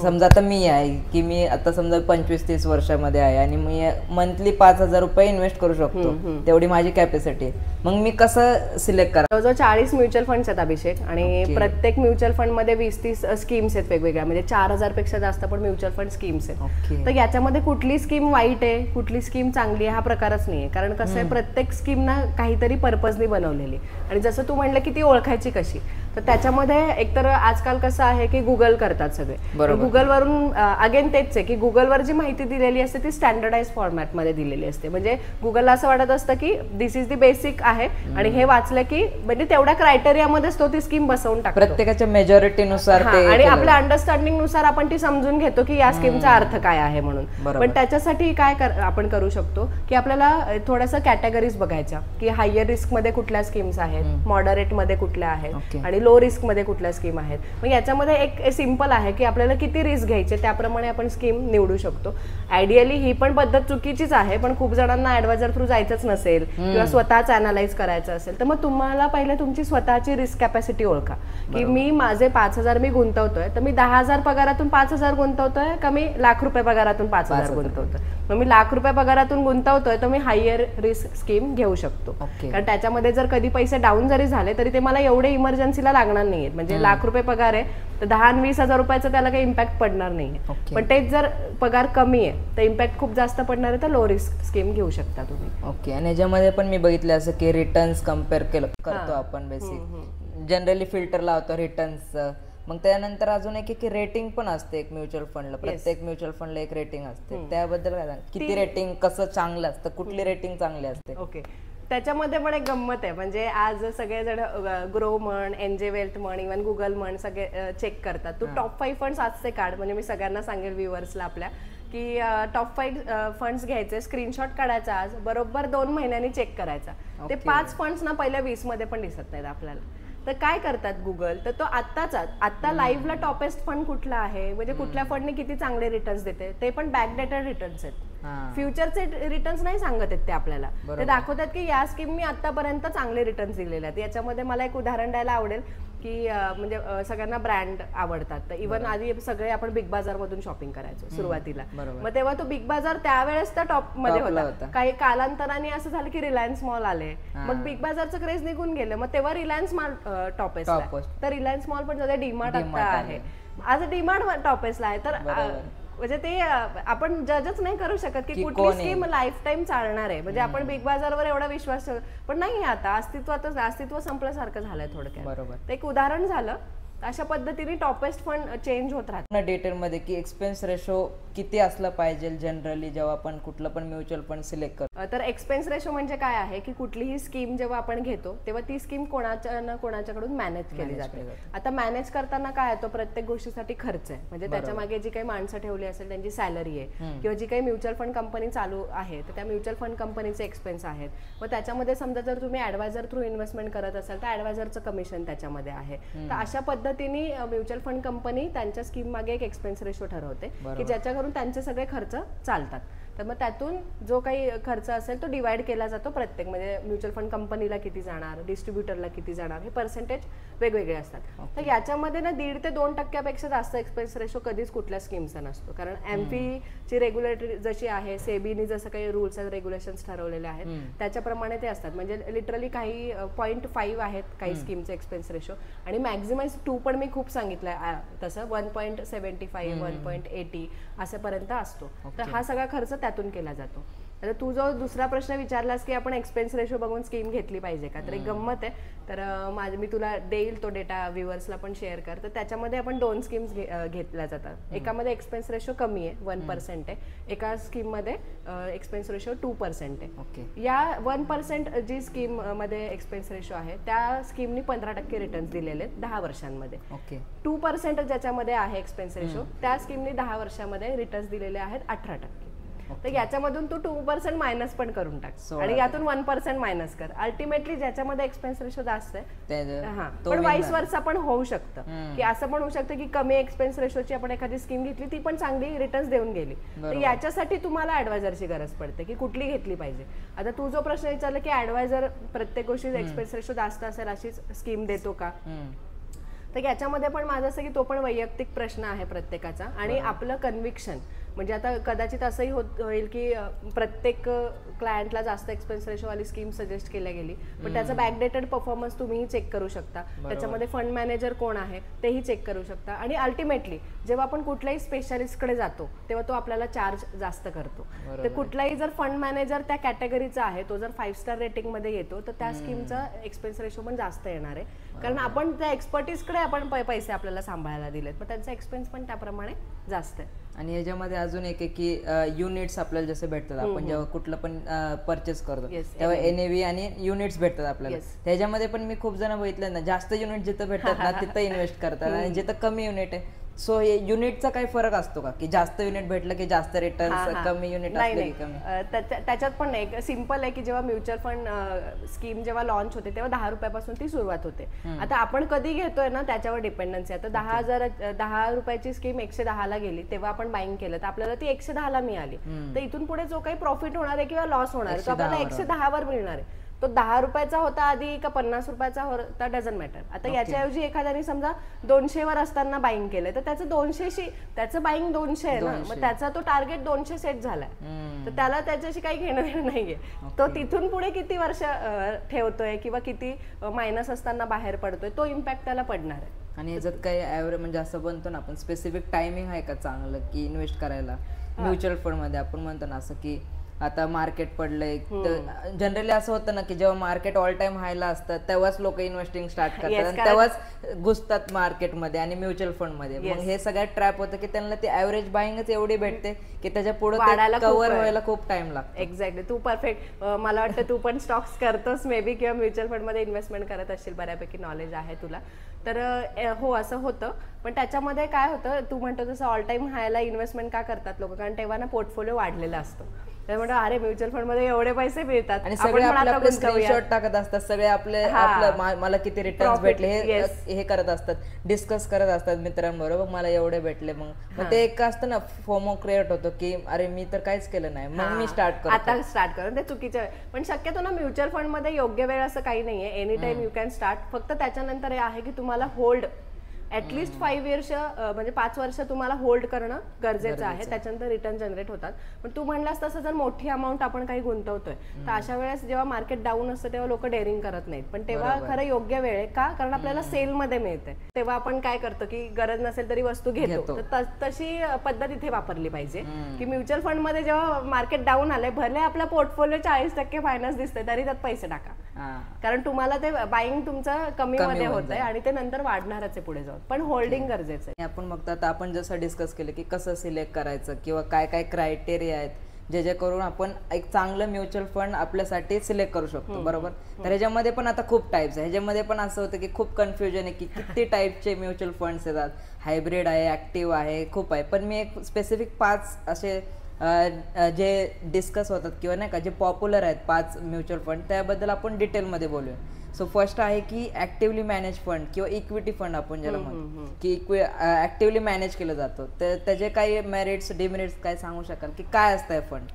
समजा आता मी आहे की मी आता समजा 25-30 वर्षामध्ये आहे आणि मी मंथली 5,000 रुपये इन्व्हेस्ट करू शकतो, तेवढी माझी कॅपॅसिटी, मग मी कसं सिलेक्ट करा? जवळजवळ 40 म्युच्युअल फंड्स आहेत अभिषेक, आणि प्रत्येक म्युच्युअल फंड मध्ये 20-30 स्कीम्स आहेत वेगवेगळ्या, म्हणजे 4,000 पेक्षा जास्त पण म्युच्युअल फंड स्कीम्स आहेत. तर याच्यामध्ये कुठली स्कीम वाईट आहे, कुठली स्कीम चांगली आहे हा प्रकारच नाहीये. कारण कसं आहे, प्रत्येक स्कीम ना काहीतरी पर्पजनी बनवलेली. आणि जसं तू म्हणलं की ती ओळखायची कशी, तर त्याच्यामध्ये एकतर आजकाल कसं आहे की गुगल करतात सगळे. गुगलवरून अगेन तेच आहे की गुगलवर जी माहिती दिलेली असते ती स्टँडर्डाइज फॉर्मॅटमध्ये दिलेली असते. म्हणजे गुगलला असं वाटत असतं की दिस इज द बेसिक आहे आणि हे वाचलं की म्हणजे तेवढ्या क्रायटेरियामध्येच तो ती स्कीम बसवून टाकतो, प्रत्येकाच्या मेजॉरिटीनुसार. आणि आपल्या अंडरस्टँडिंग नुसार आपण ती समजून घेतो की या स्कीमचा अर्थ काय आहे म्हणून. पण त्याच्यासाठी काय आपण करू शकतो की आपल्याला थोडंसं कॅटेगरीज बघायच्या की हायर रिस्क मध्ये कुठल्या स्कीम्स आहेत, मॉडरेट मध्ये कुठल्या आहेत आणि लो रिस्क मध्ये कुठल्या स्कीम आहेत. मग याच्यामध्ये एक सिंपल आहे की आपल्याला किती रिस्क घ्यायचे त्याप्रमाणे आपण स्कीम निवडू शकतो. आयडियली ही पण पद्धत चुकीचीच आहे, पण खूप जणांना ऍडवायझर थ्रू जायचंच नसेल किंवा स्वतःच अनालाइज करायचं असेल तर मग तुम्हाला पहिले तुमची स्वतःची रिस्क कॅपॅसिटी ओळखा की मी माझे 5,000 मी गुंतवतोय, तर मी 10,000 पगारातून 5,000 गुंतवतोय का मी ₹1,00,000 पगारातून 5,000 गुंतवतोय. मग मी ₹1,00,000 पगारातून गुंतवतोय तर मी हायर रिस्क स्कीम घेऊ शकतो. कारण त्याच्यामध्ये जर कधी पैसे डाऊन जरी झाले तरी ते मला एवढे इमर्जन्सीला लागणार नाहीये. म्हणजे ₹1,00,000 पगार आहे तर 10 आणि 20,000 रुपयाचा त्याला काही इम्पॅक्ट पडणार नाहीये. पण तेच जर पगार कमी आहे तर इम्पॅक्ट खूप जास्त पडणार आहे, तर लो रिस्क स्कीम घेऊ शकता तुम्ही. ओके. आणि याच्यामध्ये पण मी बघितलं असं की रिटर्न्स कम्पेअर करतो आपण, बेसिक जनरली फिल्टर लावतो रिटर्न्स, मग त्यानंतर अजून एक रेटिंग पण असते एक म्युच्युअल फंडला, प्रत्येक म्युच्युअल फंडला एक रेटिंग असते, त्याबद्दल काय सांग, किती रेटिंग, कसं चांगलं असतं, कुठली रेटिंग चांगली असते? ओके, त्याच्यामध्ये पण एक गंमत आहे. म्हणजे आज सगळेजण ग्रो म्हण, एनजे वेल्थ म्हण, इव्हन गुगल म्हण सगळे चेक करतात. तू टॉप 5 फंड्स आजचे काढ, म्हणजे मी सगळ्यांना सांगेल व्ह्युअर्सला आपल्या की टॉप 5 फंड्स घ्यायचे, स्क्रीनशॉट काढायचा, आज बरोबर 2 महिन्यांनी चेक करायचा. ते 5 फंड्स ना पहिल्या 20 मध्ये पण दिसत नाहीत आपल्याला. तर काय करतात गुगल, तर तो आता लाईव्हला टॉपेस्ट फंड कुठला आहे, म्हणजे कुठल्या फंडने किती चांगले रिटर्न्स देते, ते पण बॅकडेटेड रिटर्न्स आहेत. फ्युचरचे रिटर्न्स नाही सांगत आहेत ते आपल्याला, ते दाखवतात की या स्कीम मी आतापर्यंत चांगले रिटर्न्स दिलेले आहेत. याच्यामध्ये मला एक उदाहरण द्यायला आवडेल की म्हणजे सगळ्यांना ब्रँड आवडतात, तर इव्हन आधी सगळे आपण बिग बाजार मधून शॉपिंग करायचो सुरुवातीला, मग तेव्हा तो बिग बाजार त्यावेळेस तर टॉप मध्ये होता. काही कालांतराने असं झालं की रिलायन्स मॉल आले, मग बिग बाजारचं क्रेज निघून गेलं, मग तेव्हा रिलायन्स मॉल टॉपेस्ट, तर रिलायन्स मॉल पण सध्या डीमार्ट आता आहे, आज डीमार्ट टॉपेस्टला आहे. तर म्हणजे ते आपण जजच नाही करू शकत की कुठली स्कीम लाईफ टाईम चालणार आहे. म्हणजे आपण बिग बाजारवर एवढा विश्वास पण नाही, आता अस्तित्व संपल्यासारखं झालंय थोडक्यात. बरोबर, एक उदाहरण झालं. अशा पद्धतीने टॉपेस्ट फंड चेंज होत राहतात. डिटेलमध्ये की एक्सपेन्स रेशो किती असला पाहिजे जनरली जेव्हा आपण कुठलं पण म्युच्युअल फंड सिलेक्ट करतो? तर एक्सपेन्स रेशो म्हणजे काय आहे की कुठलीही स्कीम जेव्हा आपण घेतो तेव्हा ती स्कीम कोणाच्याकडून मॅनेज केली जाते. आता मॅनेज करताना काय आहे, तो प्रत्येक गोष्टीसाठी खर्च आहे. म्हणजे त्याच्या मागे जी काही माणसं ठेवली असेल त्यांची सॅलरी आहे, किंवा जी काही म्युच्युअल फंड कंपनी चालू आहे तर त्या म्युच्युअल फंड कंपनीचे एक्सपेन्स आहेत. मग त्याच्यामध्ये समजा जर तुम्ही ऍडवायझर थ्रू इन्व्हेस्टमेंट करत असाल तर ऍडवायझरचं कमिशन त्याच्यामध्ये आहे. तर अशा पद्धतीने म्युच्युअल फंड कंपनी त्यांच्या स्कीम मागे एक एक्सपेन्स रेशो ठरवते की ज्याच्याकरून त्यांचे सगळे खर्च चालतात. तर मग त्यातून जो काही खर्च असेल तो डिवाइड केला जातो प्रत्येक, म्हणजे म्युच्युअल फंड कंपनीला किती जाणार, डिस्ट्रीब्युटरला किती जाणार, हे पर्सेंटेज वेगवेगळे असतात. तर याच्यामध्ये ना 1.5 ते 2% जास्त एक्सपेन्स रेशो कधीच कुठल्या स्कीमचा नसतो. कारण एमपीची रेग्युलेटरी जशी आहे, सेबीनी जसं काही रूल्स अँड रेग्युलेशन्स ठरवलेले आहेत त्याच्याप्रमाणे ते असतात. म्हणजे लिटरली काही 0.5 आहेत काही स्कीमचे एक्सपेन्स रेशो, आणि मॅक्झिमाइज 2 पण मी खूप सांगितलंय तसं 1.75 1.80 असेपर्यंत असतो. तर हा सगळा खर्च त्यातून केला जातो. आता तू जो दुसरा प्रश्न विचारलास की आपण एक्सपेन्स रेशो बघून स्कीम घेतली पाहिजे का, तर एक गंमत आहे. तर मी तुला देईल तो डेटा, व्ह्युअर्सला पण शेअर कर. तर त्याच्यामध्ये आपण 2 स्कीम्स घेतल्या जातात. एकामध्ये एक्सपेन्स रेशो कमी आहे, 1% आहे. एका स्कीम मध्ये एक्सपेन्स रेशो 2% आहे. या 1% जी स्कीम मध्ये एक्सपेन्स रेशो आहे त्या स्कीमनी 15% रिटर्न्स दिलेले आहेत 10 वर्षांमध्ये. 2% ज्याच्यामध्ये आहे एक्सपेन्स रेशो त्या स्कीमनी 10 वर्षांमध्ये रिटर्न्स दिलेले आहेत 18%. तर याच्यामधून तू 2% मायनस पण करून टाक आणि यातून 1% मायनस कर. अल्टिमेटली ज्याच्यामध्ये एक्सपेन्स रेशो जास्त आहे, पण वाईस वर्सा पण होऊ शकतं की असं पण होऊ शकतं की कमी एक्सपेन्स रेशोची आपण एखादी स्कीम घेतली ती पण चांगली रिटर्न्स देऊन गेली. तर याच्यासाठी तुम्हाला ऍडवायझरची गरज पडते की कुठली घेतली पाहिजे. आता तू जो प्रश्न विचारला की ऍडवायझर प्रत्येक गोष्टी एक्सपेन्स रेशो जास्त असेल अशीच स्कीम देतो का, तर याच्यामध्ये पण माझं असं की तो पण वैयक्तिक प्रश्न आहे प्रत्येकाचा, आणि आपलं कन्व्हिक्शन. म्हणजे आता कदाचित असंही होईल की प्रत्येक क्लायंटला जास्त एक्सपेन्स रेशोवाली स्कीम सजेस्ट केल्या गेली, पण त्याचा बॅकडेटेड परफॉर्मन्स तुम्हीही चेक करू शकता. त्याच्यामध्ये फंड मॅनेजर कोण आहे तेही चेक करू शकता. आणि अल्टिमेटली जेव्हा आपण कुठल्याही स्पेशालिस्टकडे जातो तेव्हा तो आपल्याला चार्ज जास्त करतो. तर कुठलाही जर फंड मॅनेजर त्या कॅटेगरीचा आहे, तो जर 5 स्टार रेटिंगमध्ये येतो तर त्या स्कीमचा एक्सपेन्स रेशो पण जास्त येणार आहे. कारण आपण त्या एक्सपर्टीजकडे आपण पैसे आपल्याला सांभाळायला दिलेत, मग त्यांचा एक्सपेन्स पण त्याप्रमाणे जास्त आहे. आणि याच्यामध्ये अजून एक आहे की युनिट्स आपल्याला जसे भेटतात, आपण जेव्हा कुठलं पण परचेस करतो तेव्हा NAV आणि युनिट्स भेटतात आपल्याला. त्याच्यामध्ये पण मी खूप जण बघितलं ना, जास्त युनिट जिथं भेटतात ना तिथं इन्व्हेस्ट करतात, आणि जिथं कमी युनिट आहे सो युनिटचा काही फरक असतो का, की जास्त युनिट भेटलं की जास्त रिटर्न, कमी युनिट असलं की कमी? त्याच्यात पण नाही, सिंपल आहे की जेव्हा म्युच्युअल फंड स्कीम जेव्हा लॉन्च होते तेव्हा 10 रुपयापासून ती सुरुवात होते. आता आपण कधी घेतोय ना त्याच्यावर डिपेंडन्सी. आता 10 रुपयाची स्कीम 110 ला गेली तेव्हा आपण बाईंग केलं तर आपल्याला ती 110 ला मिळाली. तर इथून पुढे जो काही प्रॉफिट होणार आहे किंवा लॉस होणार आहे तो आपल्याला 110 वर मिळणार आहे. तो 10 रुपयाचा होता आधी का 50 रुपयाचा होता डझंट मॅटर. आता याच्याऐवजी एखाद्याने समजा 200 वर असताना बाईंग केलंय तर त्याचं 200शी त्याचं बाईंग 200 आहे ना, मग त्याचा तो टार्गेट 200 सेट झालाय, तर त्याला त्याच्याशी काही घेणं देणं नाहीये. तो तिथून पुढे किती वर्ष ठेवतोय किंवा किती मायनस असताना बाहेर पडतोय तो इम्पॅक्ट त्याला पडणार आहे. आणि याच्यात काही ॲव्हरेज म्हणजे असं बनतो ना आपण स्पेसिफिक टायमिंग आहे का चांगलं की इन्व्हेस्ट करायला म्युच्युअल फंड मध्ये? आपण म्हणतो ना असं की आता मार्केट पडलंय, तर जनरली असं होतं ना की जेव्हा मार्केट ऑल टाइम हायला असतं तेव्हाच लोक इन्व्हेस्टिंग स्टार्ट करतात आणि तेव्हाच घुसतात मार्केटमध्ये आणि म्युच्युअल फंड मध्ये. मग हे सगळ्यात ट्रॅप होतं की त्यांना ती ऍव्हरेज बाईंगच एवढी भेटते की त्याच्या पुढे कव्हर व्हायला खूप टाइम लागतो. एक्झॅक्टली, तू परफेक्ट. मला वाटतं तू पण स्टॉक्स करतोस मे बी किंवा म्युच्युअल फंड मध्ये इन्व्हेस्टमेंट करत असशील, बऱ्यापैकी नॉलेज आहे तुला. तर हो असं होतं. पण त्याच्यामध्ये काय होतं, तू म्हणतो तसं ऑल टाइम हायला इन्व्हेस्टमेंट का करतात लोक, कारण तेव्हा ना पोर्टफोलिओ वाढलेला असतो. तर म्हणतो अरे म्युच्युअल फंड मध्ये एवढे पैसे मिळतात आणि सगळे आपले स्क्रीनशॉट टाकत असतात, सगळे आपले मला किती रिटर्न्स भेटले हे करत असतात, डिस्कस करत असतात मित्रांबरोबर, मला एवढे भेटले. मग ते एक असतं ना फोमो क्रिएट होतो की अरे मी तर काहीच केलं नाही, मग मी स्टार्ट आता स्टार्ट करून ते चुकीचं आहे. पण शक्यतो ना म्युच्युअल फंड मध्ये योग्य वेळ असं काही नाहीये, any time you can start. फक्त त्याच्यानंतर हे आहे की तुम्हाला होल्ड ऍटलिस्ट 5 इयर्स म्हणजे 5 वर्ष तुम्हाला होल्ड करणं गरजेचं आहे, त्याच्यानंतर रिटर्न जनरेट होतात. पण तू म्हणलास तसं जर मोठी अमाऊंट आपण काही गुंतवतोय तर अशा वेळेस जेव्हा मार्केट डाऊन असतं तेव्हा लोक डेअरिंग करत नाहीत. पण तेव्हा खरं योग्य वेळ आहे का, कारण आपल्याला सेलमध्ये मिळते तेव्हा आपण काय करतो की गरज नसेल तरी वस्तू घेतो. तर तशी पद्धत इथे वापरली पाहिजे की म्युच्युअल फंड मध्ये जेव्हा मार्केट डाऊन आलंय, भले आपला पोर्टफोलिओ 40% फायनान्स दिसतंय तरी त्यात पैसे टाका, कारण तुम्हाला ते बाईंग तुमचं कमी मध्ये होत आहे आणि ते नंतर वाढणारच आहे पुढे जाऊन. पण होल्डिंग गरजेचं आहे. आपण बघतो आता आपण जसं डिस्कस केलं की कसं सिलेक्ट करायचं किंवा काय काय क्रायटेरिया आहेत जेणेकरून आपण एक चांगलं म्युच्युअल फंड आपल्यासाठी सिलेक्ट करू शकतो, बरोबर. तर ह्याच्यामध्ये पण आता खूप टाइप्स आहे. ह्याच्यामध्ये पण असं होतं की खूप कन्फ्युजन आहे की किती टाईपचे म्युच्युअल फंड्स येतात, हायब्रिड आहे, ऍक्टिव्ह आहे, खूप आहे. पण मी एक स्पेसिफिक 5 असे जे डिस्कस होतात किंवा नाही का जे पॉप्युलर आहेत 5 म्युच्युअल फंड, त्याबद्दल आपण डिटेलमध्ये बोलूया. सो फर्स्ट आहे की ऍक्टिव्हली मॅनेज फंड किंवा इक्विटी फंड आपण ज्याला म्हणतो की ऍक्टिव्हली मॅनेज केलं जातं. तर त्याचे काही मेरिट्स डिमेरिट्स काय सांगू शकाल की काय असतं फंड?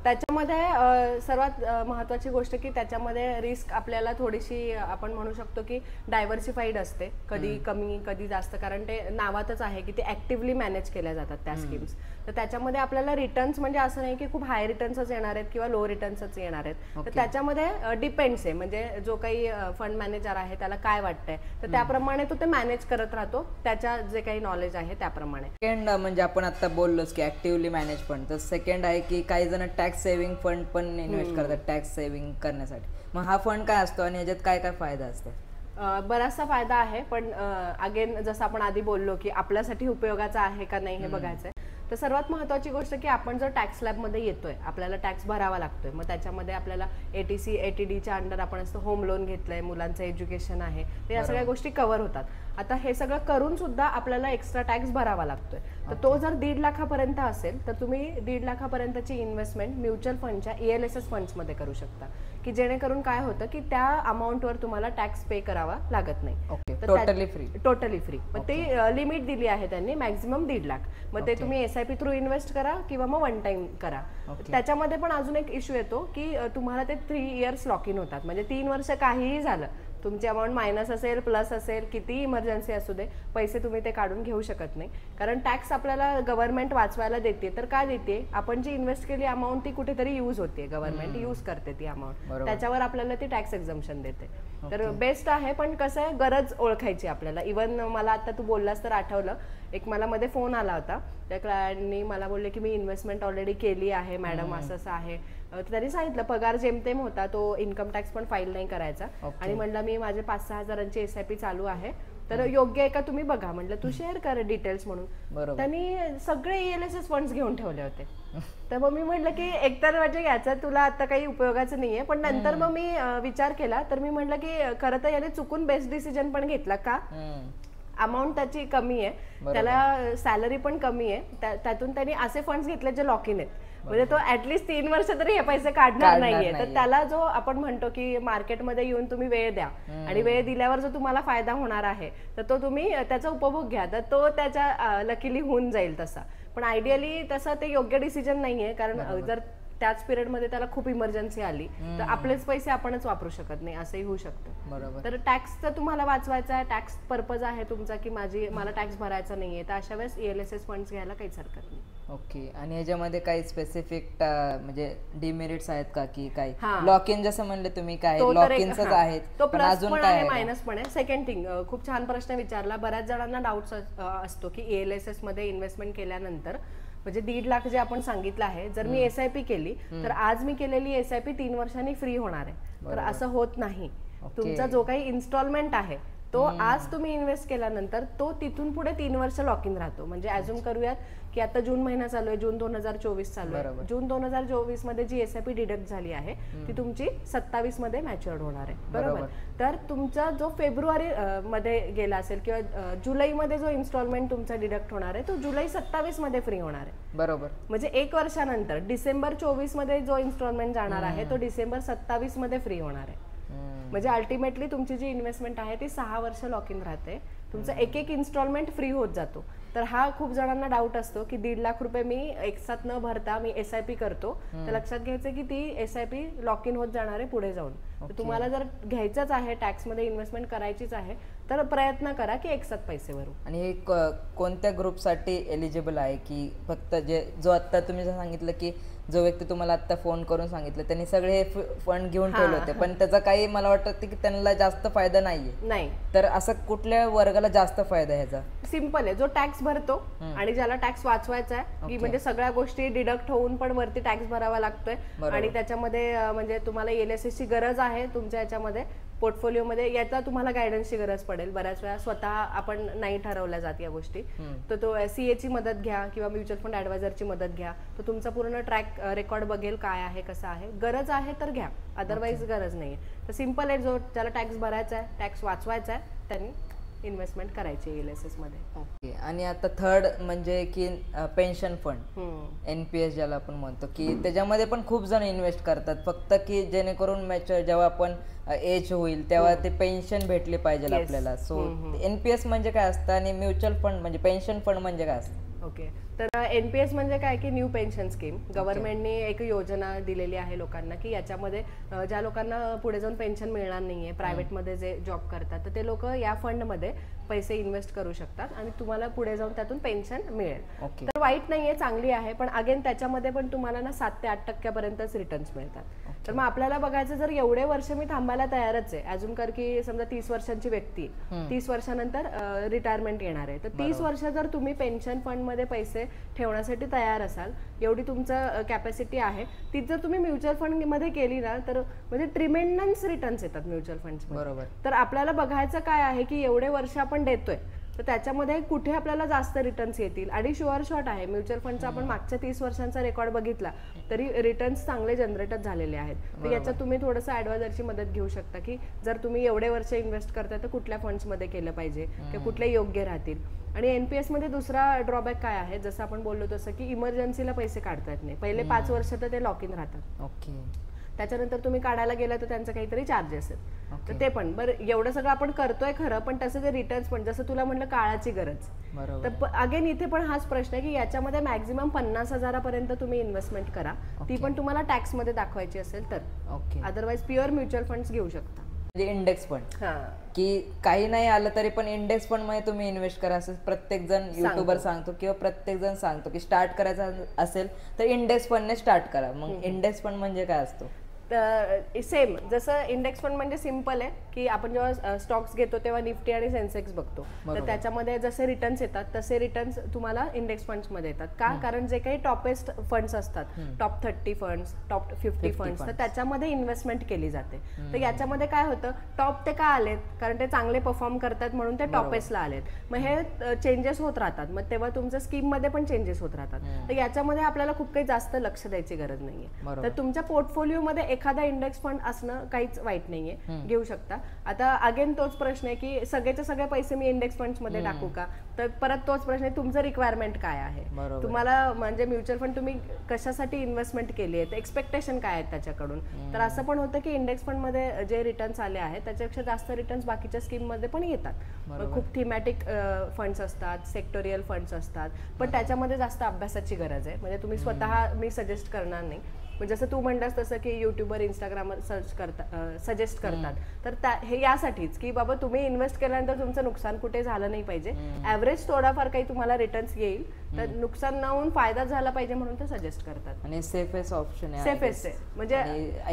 त्याच्यामध्ये सर्वात महत्वाची गोष्ट की त्याच्यामध्ये रिस्क आपल्याला थोडीशी आपण म्हणू शकतो की डायव्हर्सिफाईड असते, कधी कमी कधी जास्त, कारण ते नावातच आहे की ते ऍक्टिव्हली मॅनेज केल्या जातात त्या स्कीम्स. तर त्याच्यामध्ये आपल्याला रिटर्न्स म्हणजे असं नाही की खूप हाय रिटर्न्सच येणार आहेत किंवा लो रिटर्न्सच येणार आहेत. तर त्याच्यामध्ये डिपेंड्स आहे, म्हणजे जो काही फंड मॅनेजर आहे त्याला काय वाटतंय तर त्याप्रमाणे तो ते मॅनेज करत राहतो, त्याच्या जे काही नॉलेज आहे त्याप्रमाणे. सेकंड म्हणजे आपण आता बोललोच की ऍक्टिव्हली मॅनेज फंड. तर सेकंड आहे की काही जण टॅक्स सेव्हिंग फंड पण इन्व्हेस्ट करतात टॅक्स सेव्हिंग करण्यासाठी. मग हा फंड काय असतो आणि याच्यात काय काय फायदा असतो? बराचसा फायदा आहे, पण अगेन जसं आपण आधी बोललो की आपल्यासाठी उपयोगाचा आहे का नाही हे बघायचंय. तर सर्वात महत्त्वाची गोष्ट की आपण जर टॅक्स स्लॅबमध्ये येतोय, आपल्याला टॅक्स भरावा लागतोय, मग त्याच्यामध्ये आपल्याला ATC ATDच्या अंडर आपण असं होम लोन घेतलंय, मुलांचं एज्युकेशन आहे, तर या सगळ्या गोष्टी कव्हर होतात. आता हे सगळं करून सुद्धा आपल्याला एक्स्ट्रा टॅक्स भरावा लागतोय. तर तो जर 1.5 लाखापर्यंत असेल तर तुम्ही 1.5 लाखापर्यंतची इन्व्हेस्टमेंट म्युच्युअल फंडच्या ELSS फंड्समध्ये करू शकता, की जेणेकरून काय होतं की त्या अमाऊंटवर तुम्हाला टॅक्स पे करावा लागत नाही. Totally free. मग ते लिमिट दिली आहे त्यांनी, मॅक्झिमम 1.5 लाख. मग ते तुम्ही SIP थ्रू इन्व्हेस्ट करा किंवा मग वन टाइम करा. त्याच्यामध्ये पण अजून एक इश्यू येतो की तुम्हाला ते 3 इयर्स लॉक इन होतात, म्हणजे 3 वर्ष काहीही झालं, तुमची अमाऊंट मायनस असेल प्लस असेल, किती इमर्जन्सी असू दे, पैसे तुम्ही ते काढून घेऊ शकत नाही. कारण टॅक्स आपल्याला गव्हर्नमेंट वाचवायला देते, तर काय देते, आपण जी इन्व्हेस्ट केली अमाऊंट ती कुठेतरी यूज होते, गव्हर्नमेंट यूज करते ती अमाऊंट, त्याच्यावर आपल्याला ती टॅक्स एक्झम्पशन देते. तर बेस्ट आहे. पण कसं आहे, गरज ओळखायची आपल्याला. इव्हन मला आता तू बोललास तर आठवलं, एक मला मध्ये फोन आला होता, त्या क्लायंटनी मला बोलले की मी इन्व्हेस्टमेंट ऑलरेडी केली आहे मॅडम, असं असं आहे. त्यांनी सांगितलं पगार जेमतेम होता, तो इन्कम टॅक्स पण फाईल नाही करायचा, आणि म्हणलं मी माझे 5-6 हजारांची SIP चालू आहे, तर योग्य आहे का तुम्ही बघा. म्हटलं तू शेअर कर डिटेल्स म्हणून. त्यांनी सगळे ELSS फंड्स घेऊन ठेवले होते. तर मग मी म्हटलं की एकतर म्हणजे याचं तुला आता काही उपयोगाचं नाहीये. पण नंतर मग मी विचार केला, तर मी म्हटलं की खरं तर याने चुकून बेस्ट डिसिजन पण घेतला का, अमाऊंट त्याची कमी आहे, त्याला सॅलरी पण कमी आहे, त्यातून त्यांनी असे फंड्स घेतले जे लॉक इन आहेत, म्हणजे तो ऍटलीस्ट 3 वर्ष तरी हे पैसे काढणार नाहीये. तर त्याला जो आपण म्हणतो की मार्केटमध्ये येऊन तुम्ही वेळ द्या, आणि वेळ दिल्यावर जो तुम्हाला फायदा होणार आहे तर तो तुम्ही त्याचा उपभोग घ्या, तर तो त्याच्या लकीली होऊन जाईल तसा. पण आयडियली तसं ते योग्य डिसिजन नाहीये, कारण जर त्याच पिरियडमध्ये त्याला खूप इमर्जन्सी आली तर आपलेच पैसे आपणच वापरू शकत नाही, असंही होऊ शकतं. बरोबर. तर टॅक्सचं तुम्हाला वाचवायचा आहे, टॅक्स पर्पज आहे तुमचा की मला टॅक्स भरायचा नाहीये, तर अशा वेळेस ELSS फंड्स घ्यायला काहीच हरकत नाही. ओके. आणि याच्यामध्ये काही स्पेसिफिक म्हणजे डिमेरिट्स आहेत का, की काही लॉक इन जसं म्हणले तुम्ही, काय लॉक इनच आहेत, तो प्लस पण आहे मायनस पण आहे. सेकंड थिंग, खूप छान प्रश्न विचारला. बऱ्याच जणांना डाऊट असतो की ELSS मध्ये इन्व्हेस्टमेंट केल्यानंतर म्हणजे 1.5 लाख जे आपण सांगितलं आहे, जर मी SIP केली तर आज मी केलेली SIP 3 वर्षांनी फ्री होणार आहे. तर असं होत नाही. तुमचा जो काही इन्स्टॉलमेंट आहे तो आज तुम्ही इन्व्हेस्ट केल्यानंतर तो तिथून पुढे 3 वर्ष लॉक इन राहतो. म्हणजे अजून करूयात की आता जून महिना चालू आहे, जून 2024 चालू आहे. जून 2024 मध्ये जी SIP डिडक्ट झाली आहे ती तुमची 27 मध्ये मॅच्युअर्ड होणार आहे. बरोबर. तर तुमचा जो फेब्रुवारी मध्ये गेला असेल किंवा जुलैमध्ये जो इन्स्टॉलमेंट तुमचा डिडक्ट होणार आहे तो जुलै 27 मध्ये फ्री होणार आहे. बरोबर. म्हणजे 1 वर्षानंतर डिसेंबर 24 मध्ये जो इन्स्टॉलमेंट जाणार आहे तो डिसेंबर 27 मध्ये फ्री होणार आहे. म्हणजे अल्टिमेटली तुमची जी इन्व्हेस्टमेंट आहे ती 6 वर्ष लॉक इन राहते. तुमचं एक इन्स्टॉलमेंट फ्री होत जातो. तर हा खूप जणांना डाऊट असतो की 1.5 लाख रुपये मी एकसाथ न भरता मी SIP करतो, तर लक्षात घ्यायचं की ती SIP लॉक इन होत जाणार आहे पुढे जाऊन. तर तुम्हाला जर घ्यायचंच आहे, टॅक्समध्ये इन्व्हेस्टमेंट करायचीच आहे, तर प्रयत्न करा की एकसाथ पैसे भरू. आणि हे कोणत्या ग्रुपसाठी एलिजिबल आहे की फक्त जो आत्ता तुम्ही सांगितलं की जो व्यक्ती तुम्हाला आत्ता फोन करून सांगितलं त्यांनी सगळे हे फंड घेऊन ठेवले होते पण त्याचा काही मला वाटतं की त्यांना जास्त फायदा नाहीये. नाही. तर असं कुठल्या वर्गाला जास्त फायदा आहे ह्याचा? सिंपल आहे, जो टॅक्स भरतो आणि ज्याला टॅक्स वाचवायचा आहे की म्हणजे सगळ्या गोष्टी डिडक्ट होऊन पण वरती टॅक्स भरावा लागतोय आणि त्याच्यामध्ये म्हणजे तुम्हाला LSS ची गरज आहे तुमच्या याच्यामध्ये पोर्टफोलिओमध्ये, याचा तुम्हाला गायडन्सची गरज पडेल. बऱ्याच वेळा स्वतः आपण नाही ठरवल्या जात या गोष्टी. तर तो CA ची मदत घ्या किंवा म्युच्युअल फंड ॲडवायझरची मदत घ्या. तो तुमचा पूर्ण ट्रॅक रेकॉर्ड बघेल काय आहे कसं आहे. गरज आहे तर घ्या, अदरवाईज गरज नाही आहे. तर सिंपल आहे, जो ज्याला टॅक्स भरायचा आहे, टॅक्स वाचवायचा आहे, त्यांनी इन्व्हेस्टमेंट करायची LSS मध्ये. ओके. आणि आता थर्ड म्हणजे की पेन्शन फंड NPS ज्याला आपण म्हणतो की त्याच्यामध्ये पण खूप जण इन्व्हेस्ट करतात फक्त की जेणेकरून मॅच्युअर जेव्हा आपण एज होईल तेव्हा ते पेन्शन भेटले पाहिजे आपल्याला. सो NPS म्हणजे काय असतं आणि म्युच्युअल फंड म्हणजे पेन्शन फंड म्हणजे काय असतं? ओके. तर NPS म्हणजे काय की न्यू पेन्शन स्कीम. गव्हर्नमेंटने एक योजना दिलेली आहे लोकांना की याच्यामध्ये ज्या लोकांना पुढे जाऊन पेन्शन मिळणार नाहीये, प्रायव्हेटमध्ये जे जॉब करतात, तर ते लोक या फंडमध्ये पैसे इन्व्हेस्ट करू शकतात आणि तुम्हाला पुढे जाऊन त्यातून पेन्शन मिळेल. तर वाईट नाहीये, चांगली आहे. पण अगेन त्याच्यामध्ये पण तुम्हाला ना 7 ते 8% रिटर्न्स मिळतात. तर मग आपल्याला बघायचं, जर एवढे वर्ष मी थांबायला तयारच आहे, अजून कर की समजा 30 वर्षांची व्यक्ती 30 वर्षानंतर रिटायरमेंट येणार आहे, तर 30 वर्ष जर तुम्ही पेन्शन फंड मध्ये पैसे ठेवण्यासाठी तयार असाल, एवढी तुमचं कॅपॅसिटी आहे, ती जर तुम्ही म्युच्युअल फंड मध्ये केली ना तर म्हणजे ट्रिमेंडन्स रिटर्न्स येतात म्युच्युअल फंड्स. बरोबर. तर आपल्याला बघायचं काय आहे की एवढे वर्ष आपण देतोय तर त्याच्यामध्ये कुठे आपल्याला जास्त रिटर्न्स येतील. आणि शुअर शॉट आहे, म्युच्युअल फंडचा आपण मागच्या 30 वर्षांचा रेकॉर्ड बघितला तरी रिटर्न्स चांगले जनरेटच झालेले आहेत. तर याच्यात तुम्ही थोडंसं ॲडवायझरची मदत घेऊ शकता की जर तुम्ही एवढे वर्ष इन्व्हेस्ट करताय तर कुठल्या फंड्समध्ये केलं पाहिजे किंवा कुठले योग्य राहतील. आणि NPS मध्ये दुसरा ड्रॉबॅक काय आहे, जसं आपण बोललो तसं की इमर्जन्सीला पैसे काढता येत नाही. पहिले 5 वर्ष तर ते लॉक इन राहतात. ओके. त्याच्यानंतर तुम्ही काढायला गेला तर त्यांचं काहीतरी चार्जेस आहेत. तर ते पण बरं, एवढं सगळं आपण करतोय खरं, पण तसं ते रिटर्न्स पण जसं तुला म्हटलं काळाची गरज. तर अगेन इथे पण हाच प्रश्न आहे की याच्यामध्ये मॅक्झिमम 50,000 पर्यंत तुम्ही इन्व्हेस्टमेंट करा, ती पण तुम्हाला टॅक्स मध्ये दाखवायची असेल तर. अदरवाईज प्युअर म्युच्युअल फंड्स घेऊ शकता. म्हणजे इंडेक्स फंड की काही नाही आलं तरी पण इंडेक्स फंड मध्ये तुम्ही इन्व्हेस्ट करा असं प्रत्येक जण युट्यूबर सांगतो किंवा प्रत्येक जण सांगतो की स्टार्ट करायचं असेल तर इंडेक्स फंडने स्टार्ट करा. मग इंडेक्स फंड म्हणजे काय असतो? सेम जसं इंडेक्स फंड म्हणजे सिंपल आहे की आपण जेव्हा स्टॉक्स घेतो तेव्हा निफ्टी आणि सेन्सेक्स बघतो, तर त्याच्यामध्ये जसे रिटर्न्स येतात तसे रिटर्न्स तुम्हाला इंडेक्स फंड्स मध्ये येतात. का? कारण जे काही टॉपेस्ट फंड्स असतात, टॉप 30 फंड्स, टॉप 50 फंड्स, तर त्याच्यामध्ये इन्व्हेस्टमेंट केली जाते. तर याच्यामध्ये काय होतं, टॉप ते का आलेत? कारण ते चांगले परफॉर्म करतात म्हणून ते टॉपेस्टला आलेत. मग हे चेंजेस होत राहतात, मग तेव्हा तुमच्या स्कीम मध्ये पण चेंजेस होत राहतात. तर याच्यामध्ये आपल्याला खूप काही जास्त लक्ष द्यायची गरज नाहीये. तर तुमच्या पोर्टफोलिओमध्ये एखादा इंडेक्स फंड असणं काहीच वाईट नाहीये, घेऊ शकता. आता अगेन तोच प्रश्न आहे की सगळेचे सगळे पैसे मी इंडेक्स फंड्स मध्ये टाकू का? तर परत तोच प्रश्न आहे, तुमचं रिक्वायरमेंट काय आहे, तुम्हाला म्हणजे म्युच्युअल फंड तुम्ही कशासाठी इन्व्हेस्टमेंट केली आहे, एक्सपेक्टेशन काय आहेत त्याच्याकडून. तर असं पण होतं की इंडेक्स फंड मध्ये जे रिटर्न्स आले आहेत त्याच्यापेक्षा जास्त रिटर्न्स बाकीच्या स्कीम मध्ये पण येतात. खूप थीमॅटिक फंड्स असतात, सेक्टोरियल फंड्स असतात, पण त्याच्यामध्ये जास्त अभ्यासाची गरज आहे. म्हणजे तुम्ही स्वतः मी सजेस्ट करणार नाही. म्हणजे जसं तू म्हणलास तसं की युट्यूबवर इंस्टाग्रामवर सर्च करतात, सजेस्ट करतात, तर हे यासाठीच की बाबा तुम्ही इन्व्हेस्ट केल्यानंतर तुमचं नुकसान कुठे झालं नाही पाहिजे, ॲव्हरेज थोडाफार काही तुम्हाला रिटर्न्स येईल, तर नुकसान न होऊन फायदा झाला पाहिजे म्हणून ते सजेस्ट करतात. आणि सेफेस्ट ऑप्शन आहे, सेफेस्ट आहे. म्हणजे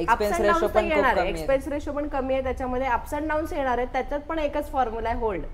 एक्सपेन्स रेशो पण येणार आहे, एक्सपेन्स रेशो पण कमी आहे, त्याच्यामध्ये अप्स अँड डाऊन्स येणार आहेत. त्याच्यात पण एकच फॉर्म्युला आहे, होल्ड.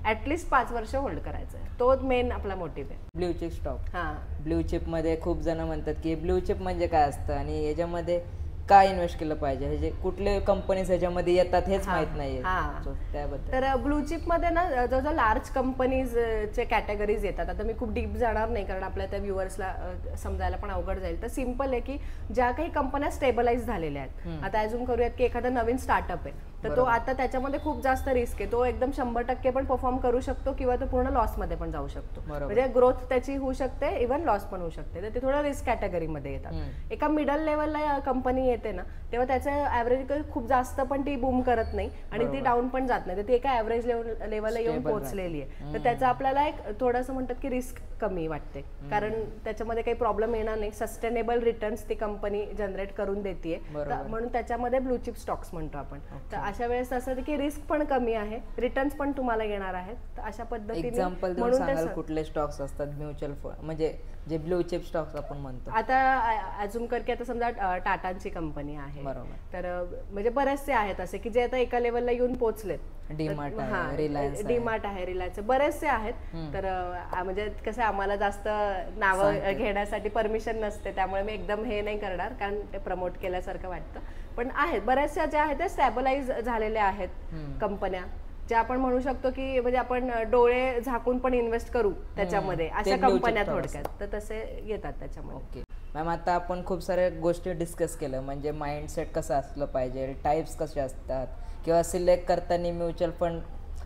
ऍटलीस्ट 5 वर्ष होल्ड करायचं आहे. तो मेन आपला मोटिव्ह आहे. ब्ल्यू चिप स्टॉक, हा ब्ल्यू चिप मध्ये खूप जण म्हणतात की ब्ल्यू चिप म्हणजे काय असतं आणि याच्यामध्ये काय इन्व्हेस्ट केलं पाहिजे, हे जे कुठले कंपनीज ह्याच्यामध्ये येतात हेच माहित नाहीये. So, त्याबद्दल तर ब्लू चिप मध्ये ना जवळजवळ लार्ज कंपनीज चे कॅटेगरीज येतात. आता मी खूप डीप जाणार नाही कारण आपल्या त्या व्ह्युअर्सला समजायला पण अवघड जाईल. तर सिम्पल आहे की ज्या काही कंपन्या स्टेबलाइज झालेल्या आहेत, आता अजून करूयात की एखादा नवीन स्टार्टअप आहे तर तो आता त्याच्यामध्ये खूप जास्त रिस्क आहे, तो एकदम 100% पण परफॉर्म करू शकतो किंवा तो पूर्ण लॉस मध्ये पण जाऊ शकतो. म्हणजे ग्रोथ त्याची होऊ शकते, इव्हन लॉस पण होऊ शकते. तर ते थोडं रिस्क कॅटेगरीमध्ये येतात. एका मिडल लेवलला कंपनी येते ना तेव्हा त्याचं ऍव्हरेज खूप जास्त पण ती बूम करत नाही आणि ती डाऊन पण जात नाही, तर ती एका ऍव्हरेज लेवलला येऊन पोहोचलेली आहे. तर त्याचा आपल्याला एक थोडंसं म्हणतात की रिस्क कमी वाटते कारण त्याच्यामध्ये काही प्रॉब्लेम येणार नाही. सस्टेनेबल रिटर्न्स ती कंपनी जनरेट करून देते, म्हणून त्याच्यामध्ये ब्लू चिप स्टॉक्स म्हणतो आपण. तर अशा वेळेस असं की रिस्क पण कमी आहे, रिटर्न्स पण तुम्हाला येणार आहेत. तर अशा पद्धतीने एक्झाम्पल देऊन सांगाल कुठले स्टॉक्स असतात म्युच्युअल फंड म्हणजे जे ब्लू चिप स्टॉक्स आपण म्हणतो. आता अजून करके आता समजा टाटांची कंपनी आहे, तर म्हणजे बरेचसे आहेत असे की जे आता एका लेवलला येऊन पोहोचलेत. डीमार्ट आहे, रिलायन्स डीमार्ट आहे, रिलायन्स बरेचसे आहेत. तर म्हणजे कसं आम्हाला जास्त नावं घेण्यासाठी परमिशन नसते, त्यामुळे मी एकदम हे नाही करणार कारण ते प्रमोट केल्यासारखं वाटतं. पण आहेत बऱ्याचशा ज्या आहेत ते स्टॅबलाइज झालेल्या आहेत कंपन्या, जे आपण म्हणू शकतो की म्हणजे आपण डोळे झाकून पण इन्व्हेस्ट करू त्याच्यामध्ये, अशा कंपन्या थोडक्यात. तर तसे येतात त्याच्यामध्ये. ओके मॅम, आता आपण खूप साऱ्या गोष्टी डिस्कस केलं, म्हणजे माइंडसेट कसं असलं पाहिजे, टाईप्स कसे असतात किंवा सिलेक्ट करताना म्युच्युअल फंड